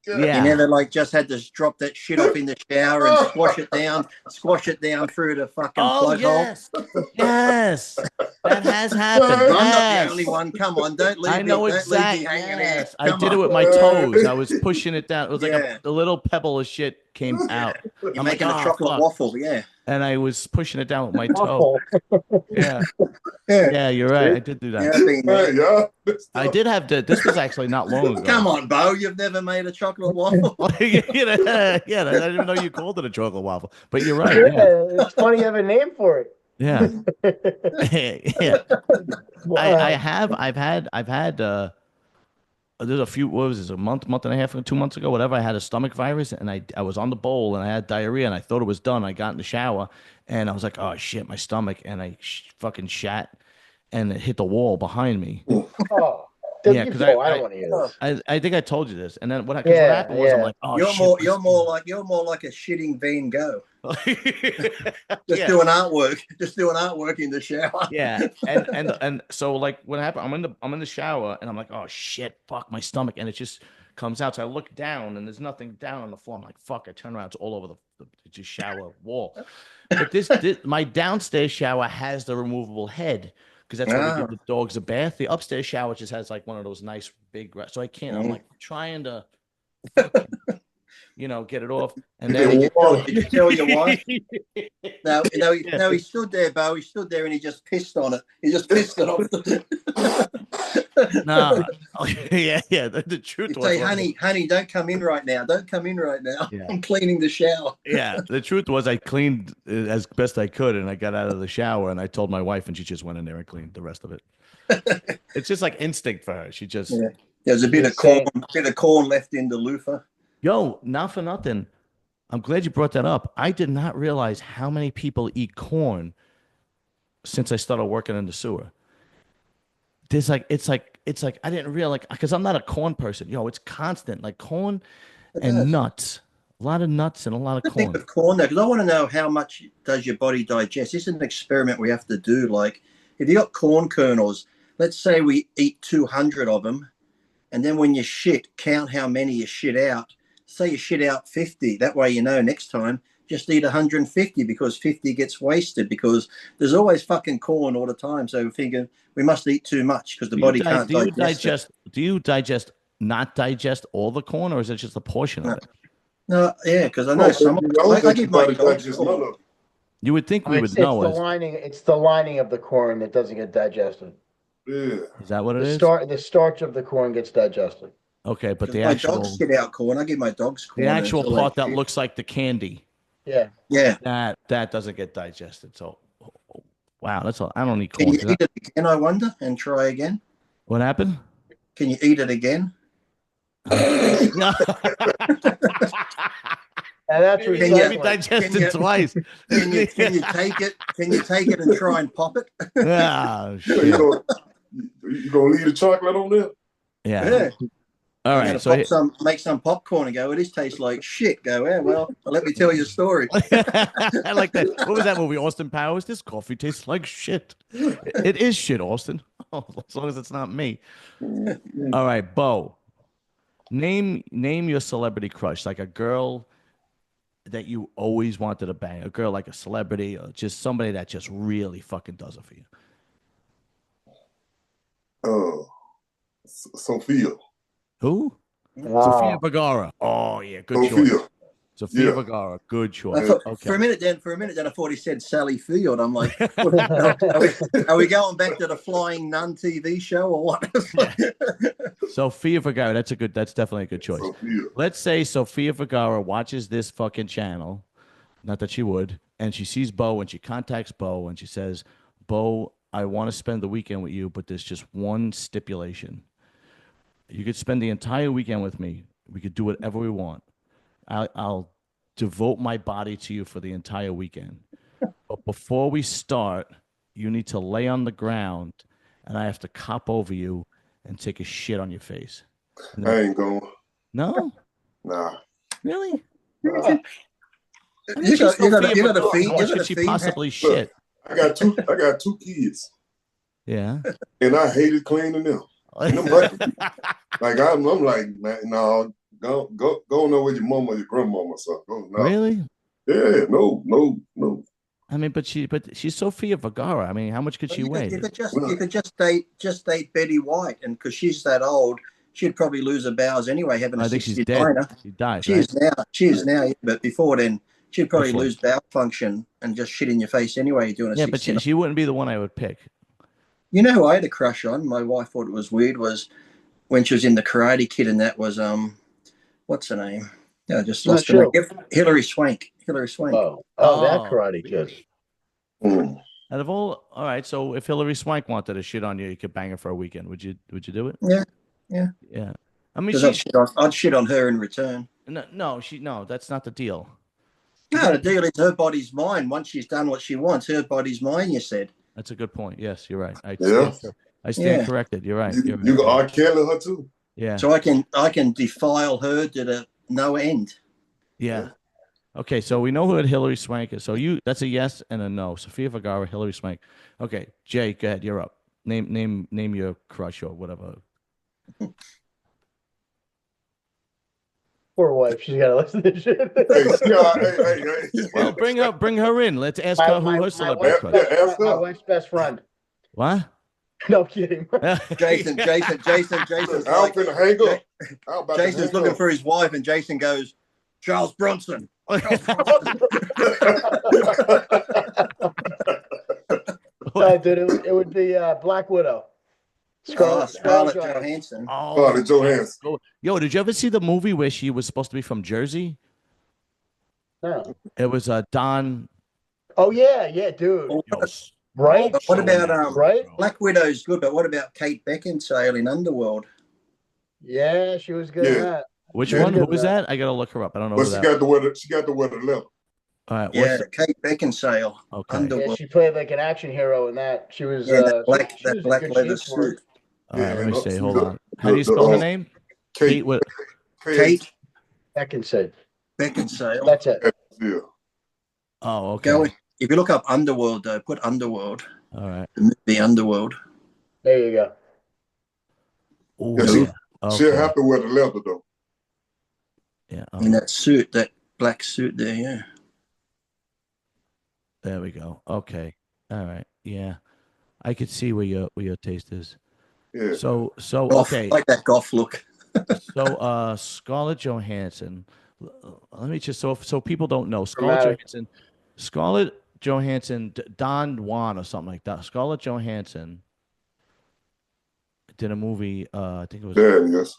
Yeah. You never like just had to drop that shit off in the shower and squash it down through the fucking plug hole. Yes, that has happened. I'm not the only one. Come on, don't leave I know me, exactly. don't leave me hanging Yes. out. I did it with my toes. I was pushing it down. It was like a little pebble of shit came out. You're making a chocolate waffle, yeah. And I was pushing it down with my toe. Yeah. Yeah, you're right. I did do that. I did have to. This was actually not long ago. Come on, Bo. You've never made a chocolate waffle. Yeah, I didn't even know you called it a chocolate waffle. But you're right. Yeah, it's funny you have a name for it. Yeah. Yeah. I've had there's a few, what was this, a month and a half, 2 months ago, whatever. I had a stomach virus and I was on the bowl and I had diarrhea and I thought it was done. I got in the shower and I was like, oh shit, my stomach. And I fucking shat and it hit the wall behind me. Oh. Yeah, because I don't want to hear this. I think I told you this, and then what happened was I'm like, oh, you're more like a shitting Van Gogh. Just doing artwork in the shower. Yeah, and so like what happened? I'm in the shower, and I'm like, oh shit, fuck my stomach, and it just comes out. So I look down, and there's nothing down on the floor. I'm like, fuck. I turn around, it's all over the just shower wall. But this my downstairs shower has the removable head. Because that's why we give the dogs a bath. The upstairs shower just has like one of those nice big, so I can't. I'm like trying to, get it off. And then did you tell your wife? No, he stood there, Bo. He stood there and he just pissed on it. He just pissed it off. No, yeah. The truth was, say, honey, don't come in right now. Don't come in right now. Yeah. I'm cleaning the shower. Yeah, the truth was, I cleaned as best I could, and I got out of the shower, and I told my wife, and she just went in there and cleaned the rest of it. It's just like instinct for her. She just there's a bit of corn left in the loofah. Yo, not for nothing. I'm glad you brought that up. I did not realize how many people eat corn since I started working in the sewer. It's like I didn't realize, because I'm not a corn person. It's constant, like corn and nuts. A lot of nuts and a lot of corn. Think of corn though, because I want to know how much does your body digest. This is an experiment we have to do. Like if you got corn kernels, let's say we eat 200 of them, and then when you shit, count how many you shit out. Say you shit out 50. That way next time just eat 150 because 50 gets wasted because there's always fucking corn all the time. So we figure we must eat too much because the body can't digest. Do you not digest all the corn, or is it just a portion of it? No, yeah, because I know some. I give my dogs corn. You would think we would know. It's the lining of the corn that doesn't get digested. Yeah. Is that what it is? The starch of the corn gets digested. Okay, but the my actual dogs get out corn. I give my dogs corn. The actual part that looks like the candy. Yeah. That doesn't get digested. So, wow, that's all. I don't need corn. Can you eat it again? I wonder, and try again. What happened? Can you eat it again? No. And that's can you digest it twice. Can you take it? Can you take it and try and pop it? Oh, shit. You gonna leave the chocolate on there? Yeah. All right. So make some popcorn and go, this tastes like shit. Go, well, let me tell you a story. I like that. What was that movie? Austin Powers? This coffee tastes like shit. It is shit, Austin. Oh, as long as it's not me. All right, Bo. Name your celebrity crush, like a girl that you always wanted to bang, a girl like a celebrity, or just somebody that just really fucking does it for you. Sophia. Who? Sofia Vergara. Oh yeah, good choice. Sofia Vergara, good choice. Okay. For a minute then I thought he said Sally Field. I'm like, are we going back to the Flying Nun TV show or what? Sofia Vergara, that's definitely a good choice. Sophia. Let's say Sofia Vergara watches this fucking channel, not that she would, and she sees Bo and she contacts Bo and she says, Bo, I want to spend the weekend with you, but there's just one stipulation. You could spend the entire weekend with me. We could do whatever we want. I'll devote my body to you for the entire weekend. But before we start, you need to lay on the ground, and I have to cop over you and take a shit on your face. I ain't going. No? Nah. Really? Nah. You got to feed. How much could she possibly shit? I got two kids. Yeah. And I hated cleaning them. Like I'm like, man, no, go know with your mama or your grandmama or something. No. Really? Yeah, no. I mean, but she's Sofia Vergara. I mean, how much could she weigh? You could just date Betty White, and because she's that old, she'd probably lose her bowels anyway. Having I think she's dead. She died. She is now. But before then, she'd probably lose bowel function and just shit in your face anyway. But she wouldn't be the one I would pick. You know who I had a crush on? My wife thought it was weird. Was when she was in the Karate Kid, and that was what's her name? Yeah, just lost her name. Hilary Swank. Oh, that Karate Kid. Out of all right. So if Hilary Swank wanted to shit on you, you could bang her for a weekend. Would you do it? Yeah. I mean, I'd shit on her in return. No, that's not the deal. No, the deal is her body's mine. Once she's done what she wants, her body's mine. You said. That's a good point. Yes, you're right. I stand corrected. You're right. You can R. Kelly her too. Yeah. So I can defile her to the no end. Yeah. Okay, so we know who Hilary Swank is. So that's a yes and a no. Sofia Vergara, Hilary Swank. Okay, Jay, go ahead. You're up. Name your crush or whatever. Poor wife. She's got to listen to this shit. Hey. Well, bring her in. Let's ask her who her celebrity crush is. My wife's best friend. What? No kidding. Jason's I'm finna hang up. Jason's looking for his wife, and Jason goes, Charles Bronson. Dude, it would be Black Widow. Scarlett Johansson. Scarlett Johansson. Yo, did you ever see the movie where she was supposed to be from Jersey? No. It was Don. Oh yeah, dude. Right? What about right? Black Widow's good, but what about Kate Beckinsale in Underworld? Yeah, she was good at that. Which one? Who was that? I gotta look her up. I don't know. But she got the wear the leather. All right. Kate Beckinsale. Okay. Underworld. Yeah, she played like an action hero in that. She was that black shape leather for it. suit. All right, let me see. Hold on. How do you spell her name? Kate Beckinsale. That's it. Yeah. Oh, okay. If you look up Underworld, though, put Underworld. All right. The movie Underworld. There you go. Ooh, she'll have to wear the leather though. Yeah. In that suit, that black suit there, yeah. There we go. Okay. All right. Yeah. I could see where your taste is. Yeah. So Goth, okay. like that goth look. So Scarlett Johansson. Let me just so people don't know. Scarlett Johansson, Don Juan or something like that. Scarlett Johansson did a movie. I think it was. Yes.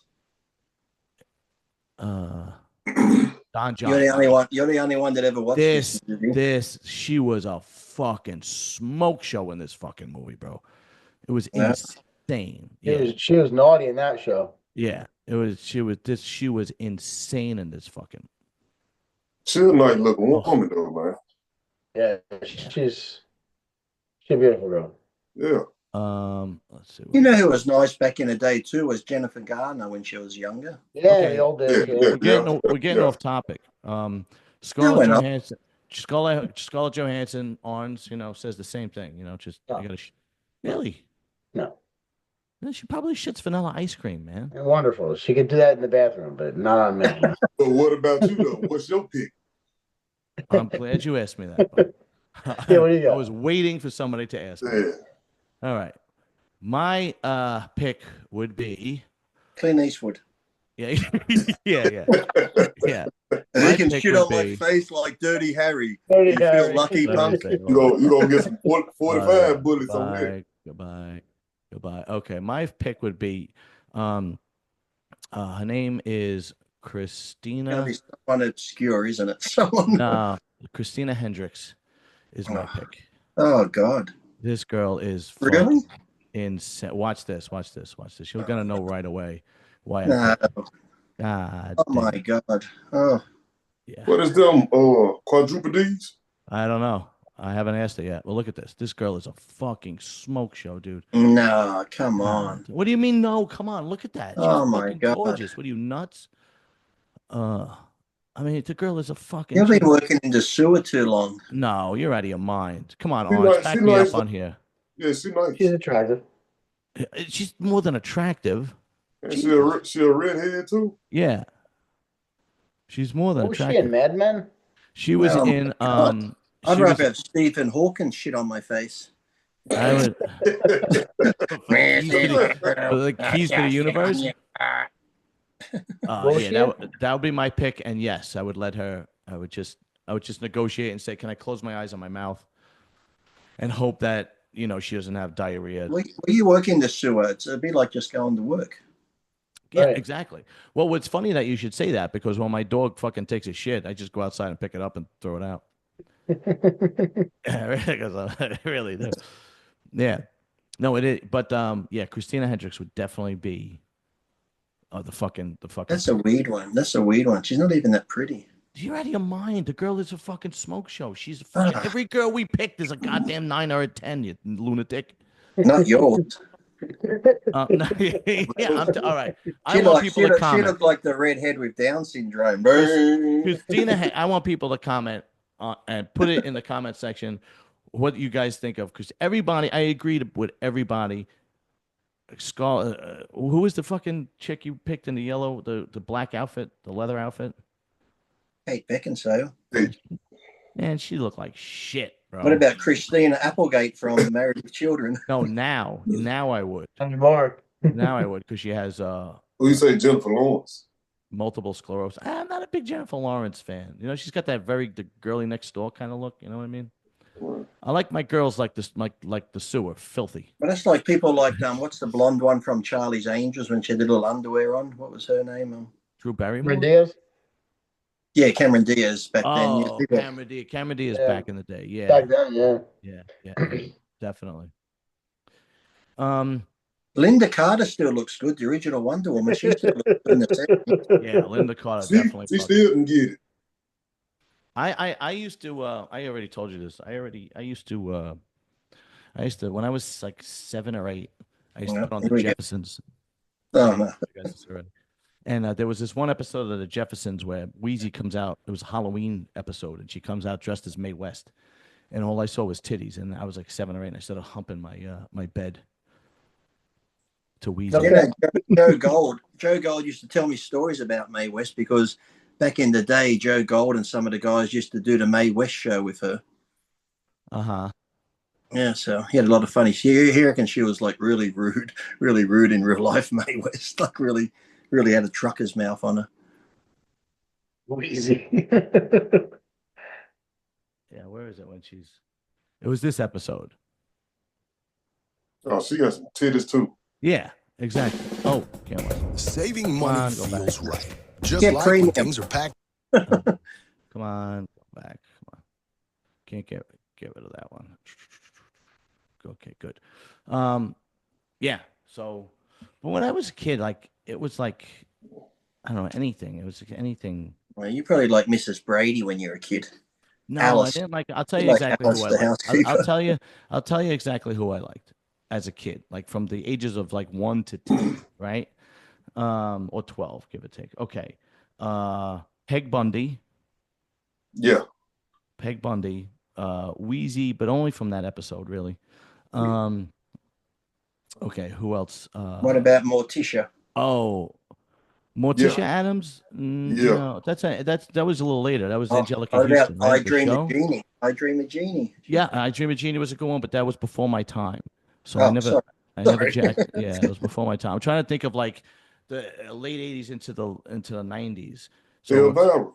Don John. You're the only one that ever watched this. She was a fucking smoke show in this fucking movie, bro. It was insane. She was naughty in that show. Yeah, she was insane in this fucking. She's a nice looking woman though, man. Yeah, she's a beautiful girl. Yeah. Let's see. You know who was nice back in the day too was Jennifer Garner when she was younger. Yeah, okay. The old days. We're getting off topic. Scarlett Johansson. Scarlett Johansson, Arns, says the same thing. I gotta. Really? No. She probably shits vanilla ice cream, man. Wonderful. She could do that in the bathroom, but not on me. But what about you though? What's your pick? I'm glad you asked me that. Yeah, what do you got? I was waiting for somebody to ask me. Yeah. All right. My pick would be Clint Eastwood. Yeah. Yeah. And he can shoot on my face like Dirty Harry. Dirty Harry. Feel lucky, punk. You gonna get some 45 bullets on there. Goodbye. Okay, my pick would be, her name is Christina. It's be someone obscure, isn't it? No, Christina Hendricks is my pick. Oh God. This girl is Really? insane. Watch this. Watch this. Watch this. You're gonna know right away why. No. God Oh my damn. God. Oh. Yeah. What is them quadrupeds? I don't know. I haven't asked her yet. Well, look at this. This girl is a fucking smoke show, dude. No, come on. What do you mean? No, come on. Look at that. She's Oh my fucking God. gorgeous. What are you nuts? I mean, the girl is a fucking. You've been working in the sewer too long. No, you're out of your mind. Come on, She Orange, nice- back she me nice. up on here. Yeah, she nice. She's attractive. She's more than attractive. And she a redhead too. Yeah, she's more than What was she attractive. in Mad Men? She was Oh my in. God. I'd she rather was- have Stephen Hawking shit on my face. I would. The keys to the universe. What was Yeah, she that would be my pick. And yes, I would let her. I would just negotiate and say, "Can I close my eyes on my mouth?" And hope that she doesn't have diarrhea. Will you work in the sewer? It'd be like just going to work. Yeah, Right. exactly. Well, what's funny that you should say that because when my dog fucking takes a shit, I just go outside and pick it up and throw it out. Because I really do. Yeah. No, it is. But yeah, Christina Hendricks would definitely be the fucking. That's a weird one. That's a weird one. She's not even that pretty. You're out of your mind. The girl is a fucking smoke show. She's a fucking, every girl we picked is a goddamn 9 or a 10. You lunatic. Not yours. No, yeah, all right. I She, want people to she comment. looked like the redhead with Down syndrome. Christina, I want people to comment and put it in the comment section what you guys think of, because everybody, I agree with everybody. Who was the fucking chick you picked in the yellow, the black outfit, the leather outfit? Kate Beckinsale. Man, she looked like shit, bro. What about Christina Applegate from Married with Children? No, now I would. Anymore. Now I would, because she has Who you say Jennifer Lawrence? multiple sclerosis. I'm not a big Jennifer Lawrence fan. She's got that the girly next door kind of look. You know what I mean? I like my girls like this, like the sewer, filthy. But that's like people like what's the blonde one from Charlie's Angels when she had little underwear on? What was her name? Drew Barrymore. Diaz? Yeah, Cameron Diaz back then. Oh, Yeah. Cameron Diaz back in the day. Yeah. Back then, yeah. Yeah, definitely. Linda Carter still looks good. The original Wonder Woman. She still looks good in the 70s. Yeah, Linda Carter She definitely. still can get it. I used to. I already told you this. I used to when I was like 7 or 8. I used to put on the Jeffersons. Oh no. And there was this one episode of the Jeffersons where Wheezy comes out. It was a Halloween episode, and she comes out dressed as Mae West, and all I saw was titties. And I was like 7 or 8, and I started humping my my bed to Wheezy. Joe Gold. Joe Gold used to tell me stories about Mae West because back in the day, Joe Gold and some of the guys used to do the Mae West show with her. Yeah, so he had a lot of funny. He reckons she was like really rude in real life. Mae West, like really had a trucker's mouth on her. Easy. Yeah, where is it when she's? It was this episode. Oh, she got some titties too. Yeah, exactly. Oh, can't wait. Saving money feels right. Just Get like premium. when things are packed. Come on, go back. Come on. Can't get rid of that one. Okay, good. Yeah. So, but when I was a kid, like it was like I don't know anything. It was like anything. Well, you probably like Mrs. Brady when you were a kid. No, Alice. I didn't like. I'll tell you Like exactly Alice who I the liked. housekeeper. I'll tell you exactly who I liked as a kid, like from the ages of like 1 to 10, right? Or 12, give or take. Okay. Peg Bundy. Yeah. Peg Bundy. Wheezy, but only from that episode, really. Okay, who else? What about Morticia? Oh, Morticia Adams? Yeah. No, that was a little later. That was Angelica What about Houston. Right? I The Dream show? of Jeannie? I Dream of Jeannie. Yeah, I Dream of Jeannie was a good one, but that was before my time. So Oh, I never sorry. jacked. Yeah, it was before my time. I'm trying to think of like the late 80s into the 90s. So Elvira.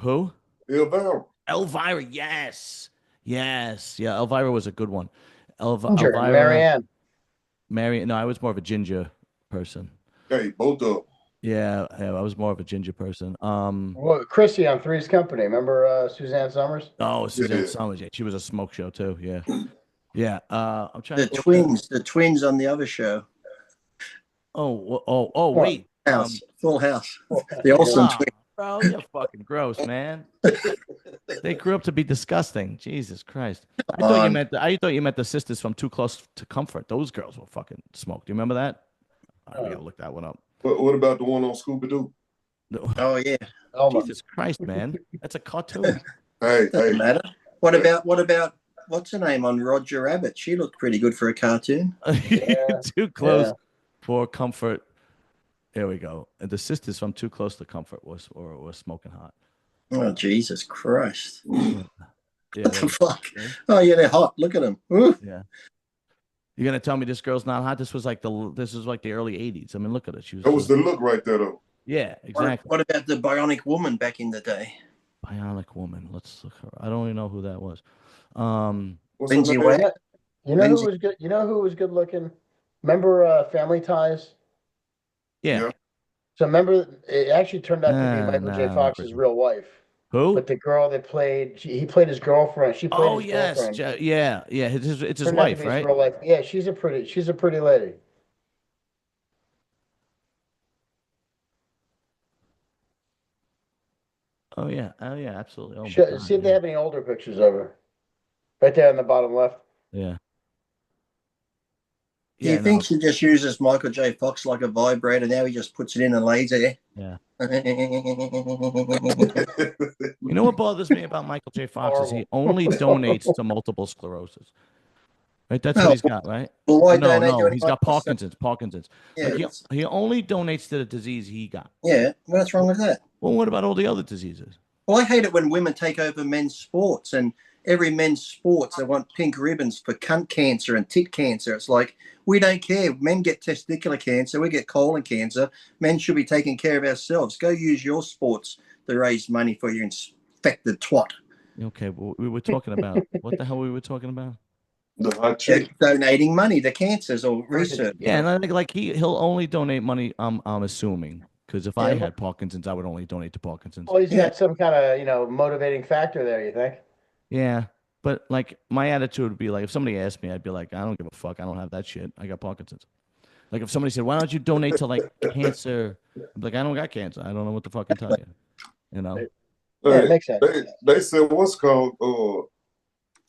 who? Elvira. Elvira, yes. Yes. Yeah, Elvira was a good one. Ginger, Elvira. Marianne. No, I was more of a ginger person. Hey, both of them. Yeah, I was more of a ginger person. Well, Chrissy on Three's Company. Remember Suzanne Summers? Oh, Suzanne Yeah. Summers. Yeah, she was a smoke show too. Yeah. Yeah. I'm trying The to think. twins on the other show. What? Wait. Full House. Well, The Olsen Nah, twins. bro, you're fucking gross, man. They grew up to be disgusting. Jesus Christ. I thought you meant the sisters from Too Close to Comfort. Those girls were fucking smoked. Do you remember that? All right, we gotta look that one up. What about the one on Scooby Doo? No. Oh yeah. Almost. Jesus Christ, man. That's a cartoon. Hey, Doesn't matter. What about what's her name on Roger Rabbit? She looked pretty good for a cartoon. Too close for comfort. There we go. And the sisters from Too Close to Comfort was smoking hot. Oh Jesus Christ! Yeah, What the fuck? Oh yeah, they're hot. Look at them. Ooh. Yeah. You're gonna tell me this girl's not hot? This was like the early '80s. I mean, look at it. She was. that was the look right there, though. Yeah, exactly. What about the Bionic Woman back in the day? Bionic Woman. Let's look her. I don't even know who that was. What's her Lindsay name? Wagner. You know who was good? You know who was good looking? Remember Family Ties? Yeah. So remember, it actually turned out to be Michael Nah, J. not Fox's really. real wife. Who? But the girl that played, he played his girlfriend. She played Oh his yes, girlfriend. yeah. It's his Turned out to wife, be his right? real life. Yeah, she's a pretty lady. Oh yeah, absolutely. Oh my See God, if yeah. they have any older pictures of her. Right there on the bottom left. Yeah. Do you think she just uses Michael J. Fox like a vibrator? Now he just puts it in and lays there. Yeah. You You know what bothers me about Michael J. Fox is he only donates to multiple sclerosis. Right, that's what he's got, right? Well, why No, donate to he's anyone got else? Parkinson's. Yeah, Like he only donates to the disease he got. yeah. What's wrong with that? Well, what about all the other diseases? Well, I hate it when women take over men's sports, and every men's sports they want pink ribbons for cunt cancer and tit cancer. It's like we don't care. Men get testicular cancer, we get colon cancer. Men should be taking care of ourselves. Go use your sports to raise money for your infected twat. Okay, well, we were talking about what the hell we were talking about? The hot chick. Donating money to cancers or research. Yeah, and I think like he'll only donate money. I'm assuming because if I Yeah. had Parkinson's, I would only donate to Parkinson's. Well, he's got some kind of motivating factor there. You think? Yeah, but like my attitude would be like if somebody asked me, I'd be like, I don't give a fuck. I don't have that shit. I got Parkinson's. Like if somebody said, why don't you donate to like cancer? I'd be like, I don't got cancer. I don't know what to fucking tell you. You know? Yeah, it makes sense. They said what's called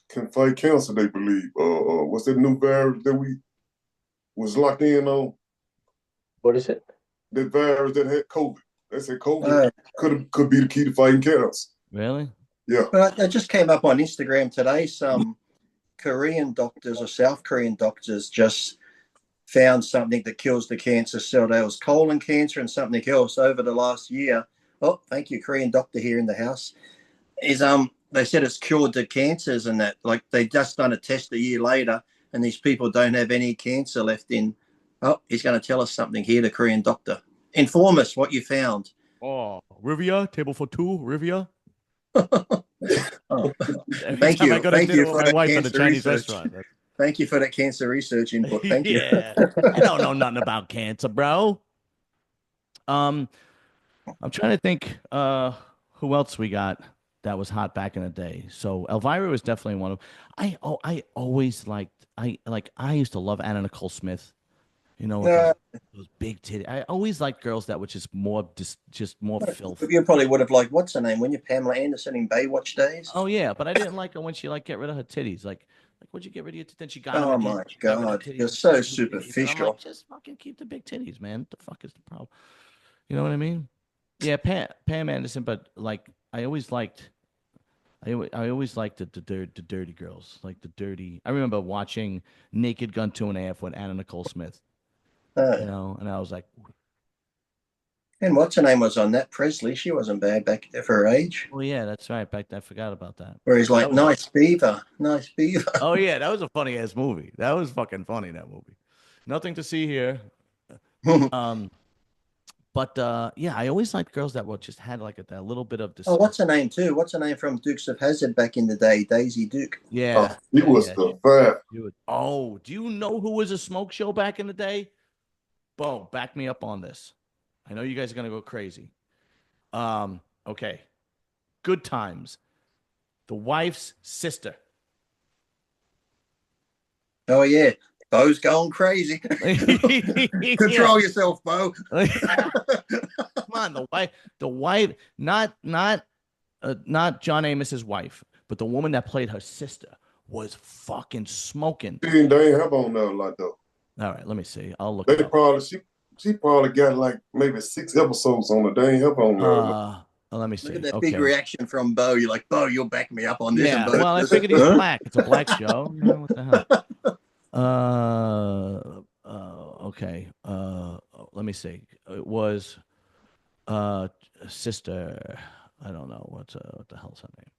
can fight cancer. They believe. What's that new virus that we was locked in on? What is it? That virus that had COVID. They said COVID could be the key to fighting cancer. Really? Yeah. Well, it just came up on Instagram today. Some Korean doctors or South Korean doctors just found something that kills the cancer cell. There was colon cancer and something else over the last year. Oh, thank you, Korean doctor here in the house. They said it's cured the cancers and that. Like they just done a test a year later, and these people don't have any cancer left in. Oh, he's going to tell us something here, the Korean doctor. Inform us what you found. Oh, Rivia, table for two, Rivia. Thank you. Thank you for my that wife at the cancer Chinese research. restaurant. Thank you for that cancer research input. Thank you. I don't know nothing about cancer, bro. I'm trying to think who else we got that was hot back in the day. So Elvira was definitely one of I always liked I used to love Anna Nicole Smith. You know, with those big titties. I always liked girls that were just more filth. You probably would have liked what's her name? When you Pamela Anderson in Baywatch days? Oh yeah, but I didn't like her when she get rid of her titties. Like would you get rid of your titties? Then she got Oh them again. my She got rid of God, titties you're and so she got big titties. And I'm superficial. like, just fucking keep the big titties, man. What the fuck is the problem? You know what I mean? Yeah, Pam Anderson, but like I always liked the dirty girls, like the dirty. I remember watching Naked Gun 2.5 with Anna Nicole Smith. You know, and I was like, and what's her name was on that? Presley. She wasn't bad back for her age. oh yeah, that's right. I forgot about that. Where he's like, nice beaver, nice beaver. Oh yeah, that was a funny ass movie. That was fucking funny. That movie. Nothing to see here. But yeah, I always liked girls that just had like that little bit of. Oh, what's her name too? What's her name from Dukes of Hazzard back in the day? Daisy Duke. Yeah, he was the fat. Oh, do you know who was a smoke show back in the day? Bo, back me up on this. I know you guys are gonna go crazy. Okay. Good Times. The wife's sister. Oh yeah, Bo's going crazy. Control yourself, Bo. Come on, the wife, not John Amos's wife, but the woman that played her sister was fucking smoking. They ain't have on there like though. All right, let me see. I'll look. They probably she probably got like maybe 6 episodes on it. They ain't have on there. Let me see. Look at that big reaction from Bo. You're like, Bo, you'll back me up on this. Yeah, well, I figured he's black. It's a black show. You know, what the hell? Okay. Let me see. It was sister. I don't know what the hell's her name.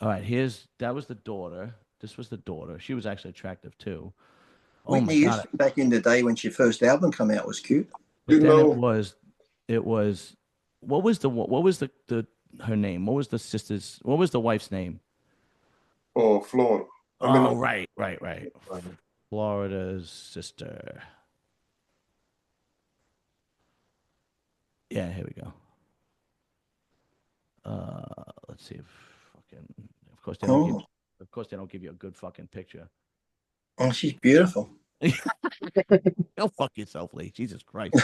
All right, that was the daughter. This was the daughter. She was actually attractive too. Oh Whitney Houston back in the day when she first album came out was cute. But then it was what was the her name? What was the sister's? What was the wife's name? Oh, Florida. Right. Florida's sister. Yeah, here we go. Let's see if fucking. Of course they don't give you a good fucking picture. Oh, she's beautiful. Go fuck yourself, Lee. Jesus Christ.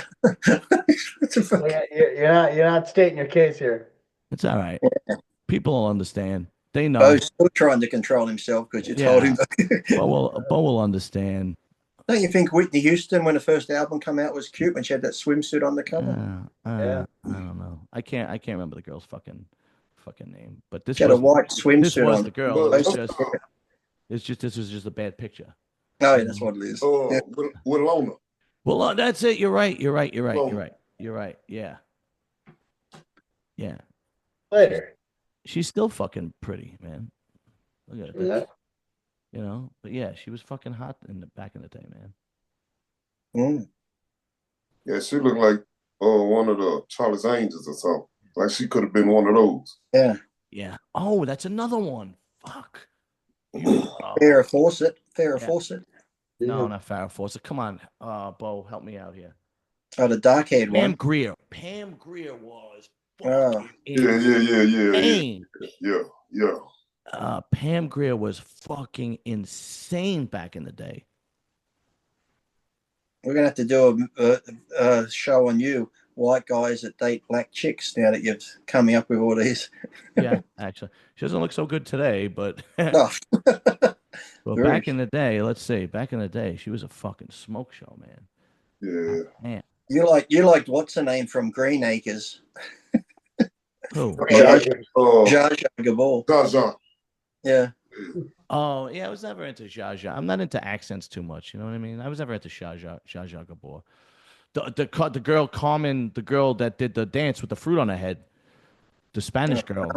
You're not stating your case here. It's all right. Yeah. People will understand. They know. Bo's still trying to control himself because you told him. Bo will understand. Don't you think Whitney Houston, when the first album came out, was cute when she had that swimsuit on the cover? I don't know. I can't remember the girl's fucking name. But this had a white swimsuit. This was on. the girl. This was just a bad picture. Oh, yeah, that's what it is. With Lona. Well, that's it. You're right. You're right. Yeah. Later. She's still fucking pretty, man. Look at it. Yeah. You know, but yeah, she was fucking hot back in the day, man. Mm. Yeah, she looked like one of the Charlie's Angels or something. Like she could have been one of those. Yeah. Yeah. Oh, that's another one. Fuck. Farrah Fawcett. Fawcett. No, not Farrah Fawcett. Come on, Bo, help me out here. Oh, the dark-haired one. Pam Grier was. Yeah. Pam Grier was fucking insane back in the day. We're gonna have to do a show on you, white guys that date black chicks. Now that you've coming up with all these. Yeah, actually, she doesn't look so good today, but. Well, back in the day, let's see. Back in the day, she was a fucking smoke show, man. Yeah. Man. You liked what's her name from Green Acres? Who? Zsa Zsa Gabor. Zsa. Yeah. Oh, yeah, I was never into Zsa Zsa. I'm not into accents too much, you know what I mean? I was never into Zsa Zsa Gabor. The girl Carmen, the girl that did the dance with the fruit on her head, the Spanish girl.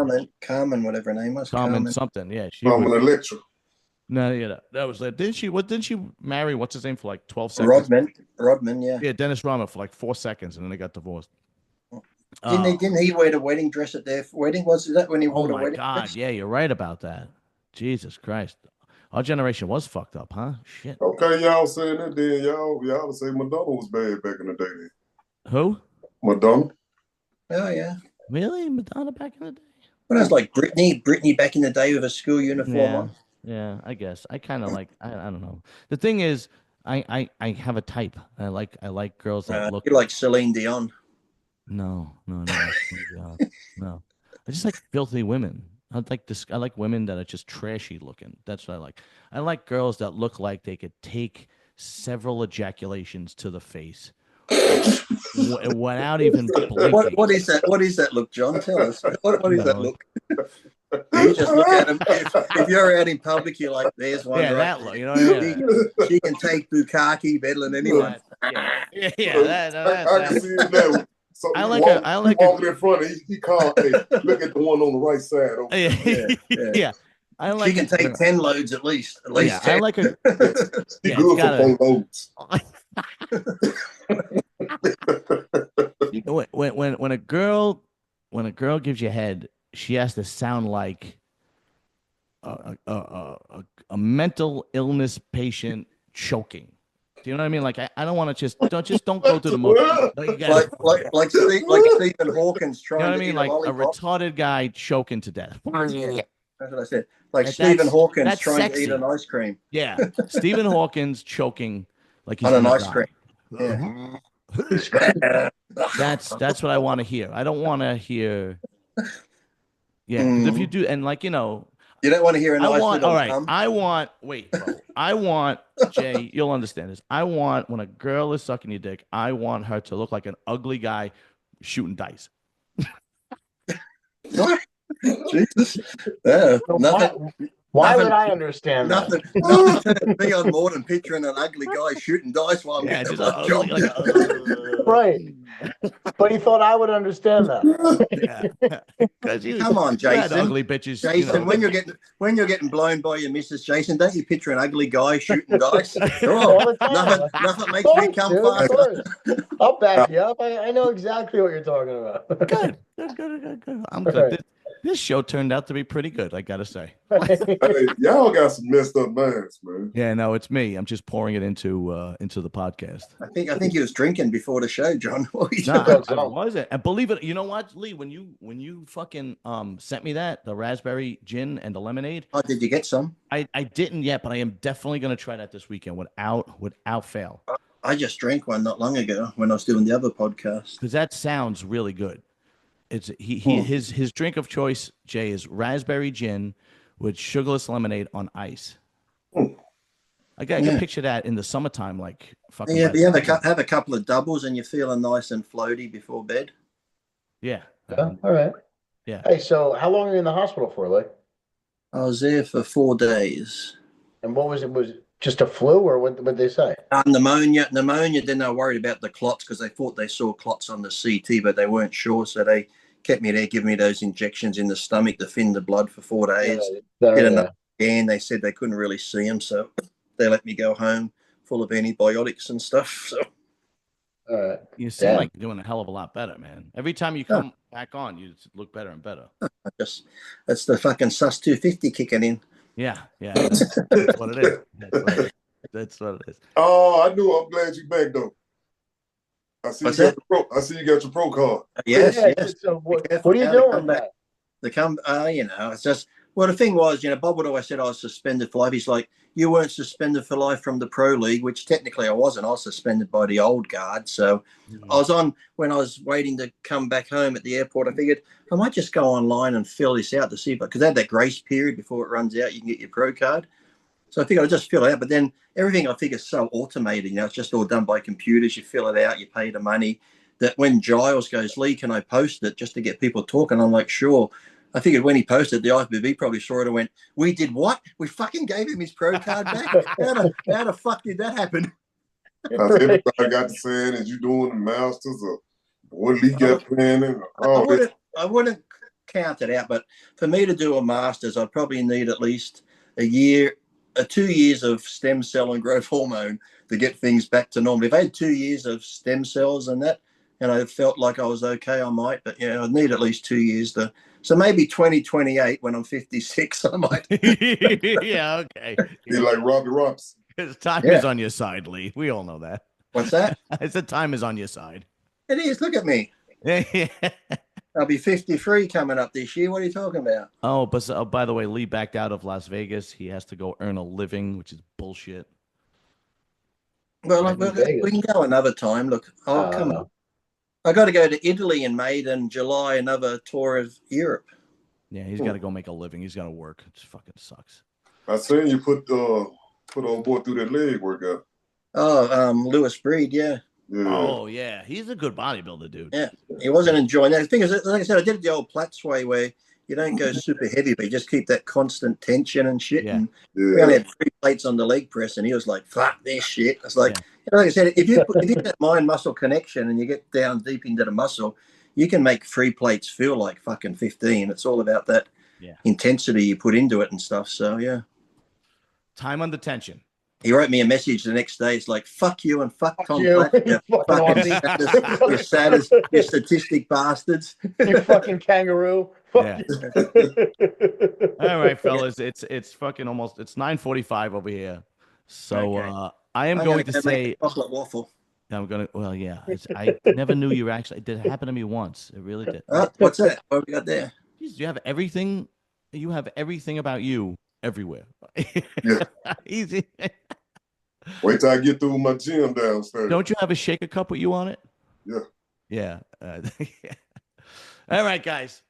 Carmen, whatever her name was. Carmen something, yeah. Carmen Electra. No, yeah, that was like. Didn't she marry what's his name for like 12 seconds? Rodman, yeah. Yeah, Dennis Rodman for like 4 seconds, and then they got divorced. Didn't he wear the wedding dress at their wedding? Was that when he wore the wedding God, dress? Yeah, you're right about that. Jesus Christ. Our generation was fucked up, huh? Shit. Okay, y'all saying that then. Y'all say Madonna was bad back in the day then. Who? Madonna. Oh, yeah. Really? Madonna back in the day? Well, that was like Britney back in the day with a school uniform on. Yeah, I guess. I kind of like, I don't know. The thing is, I have a type. I like girls that look. You like Celine Dion. No. No. I just like filthy women. I like women that are just trashy looking. That's what I like. I like girls that look like they could take several ejaculations to the face without even blinking. What is that? What is that look, John? Tell us. What is that look? You just look at them. If you're out in public, you're like, "There's one." Yeah, right that look. You know what I mean? She can take bukkake better than anyone. Yeah. I can see it now. So I like walking in front. He called. Hey, look at the one on the right side. Yeah. I like. She can take 10 loads at least. At least 10. I like her. She good for 4 loads. When a girl gives you head, she has to sound like a mental illness patient choking. Do you know what I mean? Like I don't want to don't go through the motion. Like Stephen Hawkins trying. You know what I to mean? eat Like a lollipop. retarded guy choking to death. That's what I said. Like And Stephen Hawkins that's trying sexy. to eat an ice cream. Yeah, Stephen Hawkins choking like he's on an gonna ice die. cream. Yeah. That's what I want to hear. I don't want to hear. Yeah, because if you do, and like you don't want to hear a nice all little right. Wait, bro. I want Jay. You'll understand this. I want when a girl is sucking your dick, I want her to look like an ugly guy shooting dice. What? Jesus. Yeah, nothing. Why would I understand that? Nothing turns me on more than picturing an ugly guy shooting dice while I'm getting just a job. Right. But he thought I would understand that. Yeah. Come on, Jason. Ugly bitches. Jason, when you're getting blown by your missus, Jason, don't you picture an ugly guy shooting dice? All the time. Nothing makes me come faster. I'll back you up. I know exactly what you're talking about. Good. I'm good. Right. This show turned out to be pretty good, I gotta say. Hey, y'all got some messed up minds, man. Yeah, no, it's me. I'm just pouring it into the podcast. I think he was drinking before the show, John. I wasn't. And believe it, you know what, Lee? When you fucking sent me the raspberry gin and the lemonade. Oh, did you get some? I didn't yet, but I am definitely gonna try that this weekend without fail. I just drank one not long ago when I was doing the other podcast. Because that sounds really good. His drink of choice, Jay, is raspberry gin with sugarless lemonade on ice. I can picture that in the summertime, like fucking. Yeah, but you have a couple of doubles and you're feeling nice and floaty before bed. Yeah. All right. Yeah. Hey, so how long were you in the hospital for, Lee? I was there for 4 days. And what was it? Was it just a flu, or what did they say? Pneumonia. Then they were worried about the clots because they thought they saw clots on the CT, but they weren't sure, so they kept me there, giving me those injections in the stomach to thin the blood for 4 days. Did another scan. They said they couldn't really see them, so they let me go home full of antibiotics and stuff. So, all right. You seem like you're doing a hell of a lot better, man. Every time you come back on, you look better and better. That's the fucking sus 250 kicking in. Yeah. That's what it is. That's what it is. Oh, I knew. I'm glad you back though. I see you got your pro card. Yes. So what are you doing with that? It's just, well, the thing was, Bob would always said I was suspended for life. He's like, you weren't suspended for life from the pro league, which technically I wasn't. I was suspended by the old guard. So I was on, when I was waiting to come back home at the airport, I figured I might just go online and fill this out to see because they had that grace period before it runs out. You can get your pro card. So I figured I'd just fill it out. But then everything I figure is so automated. It's just all done by computers. You fill it out, you pay the money. That when Giles goes, Lee, can I post it just to get people talking? I'm like, sure. I figured when he posted, the IFBB probably saw it and went, we did what? We fucking gave him his pro card back? How the fuck did that happen? Because everybody got to saying, is you doing the Masters or what league got planning? I wouldn't count it out, but for me to do a Masters, I'd probably need at least a year, 2 years of stem cell and growth hormone to get things back to normal. If I had 2 years of stem cells and that, and I felt like I was okay, I might, but I'd need at least 2 years to. So maybe 2028 when I'm 56, I might. Yeah, okay. You're like Robbie Robson. Because time is on your side, Lee. We all know that. What's that? I said time is on your side. It is. Look at me. I'll be 53 coming up this year. What are you talking about? Oh, but by the way, Lee backed out of Las Vegas. He has to go earn a living, which is bullshit. Well, we can go another time. Look, come on. I got to go to Italy in May, then July, another tour of Europe. Yeah, he's got to go make a living. He's got to work. It fucking sucks. I seen you put old boy through that leg workout. Oh, Lewis Breed, yeah. Oh, yeah. He's a good bodybuilder, dude. Yeah, he wasn't enjoying that. The thing is, like I said, I did it the old Platts way where you don't go super heavy, but you just keep that constant tension and shit. Yeah. And we only had 3 plates on the leg press, and he was like, fuck this shit. It's like, like I said, if you get that mind-muscle connection and you get down deep into the muscle, you can make 3 plates feel like fucking 15. It's all about that intensity you put into it and stuff. So, yeah. Time under tension. He wrote me a message the next day. It's like, fuck you and fuck Tom Platt. You statistic bastards. You fucking kangaroo. Yeah. All right, fellas. It's fucking almost, it's 9:45 over here. So I am going to say chocolate waffle. I'm going to, well, yeah. I never knew you were actually, it did happen to me once. It really did. What's that? What have we got there? Jeez, do you have everything You have everything about you everywhere. Yeah. Easy. Wait till I get through my gym downstairs. Don't you have a shaker cup with you on it? Yeah. Yeah. All right, guys.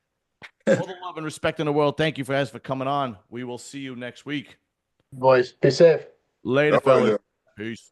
All the love and respect in the world. Thank you for coming on. We will see you next week. Boys, be safe. Later, All right, fellas. yeah. Peace.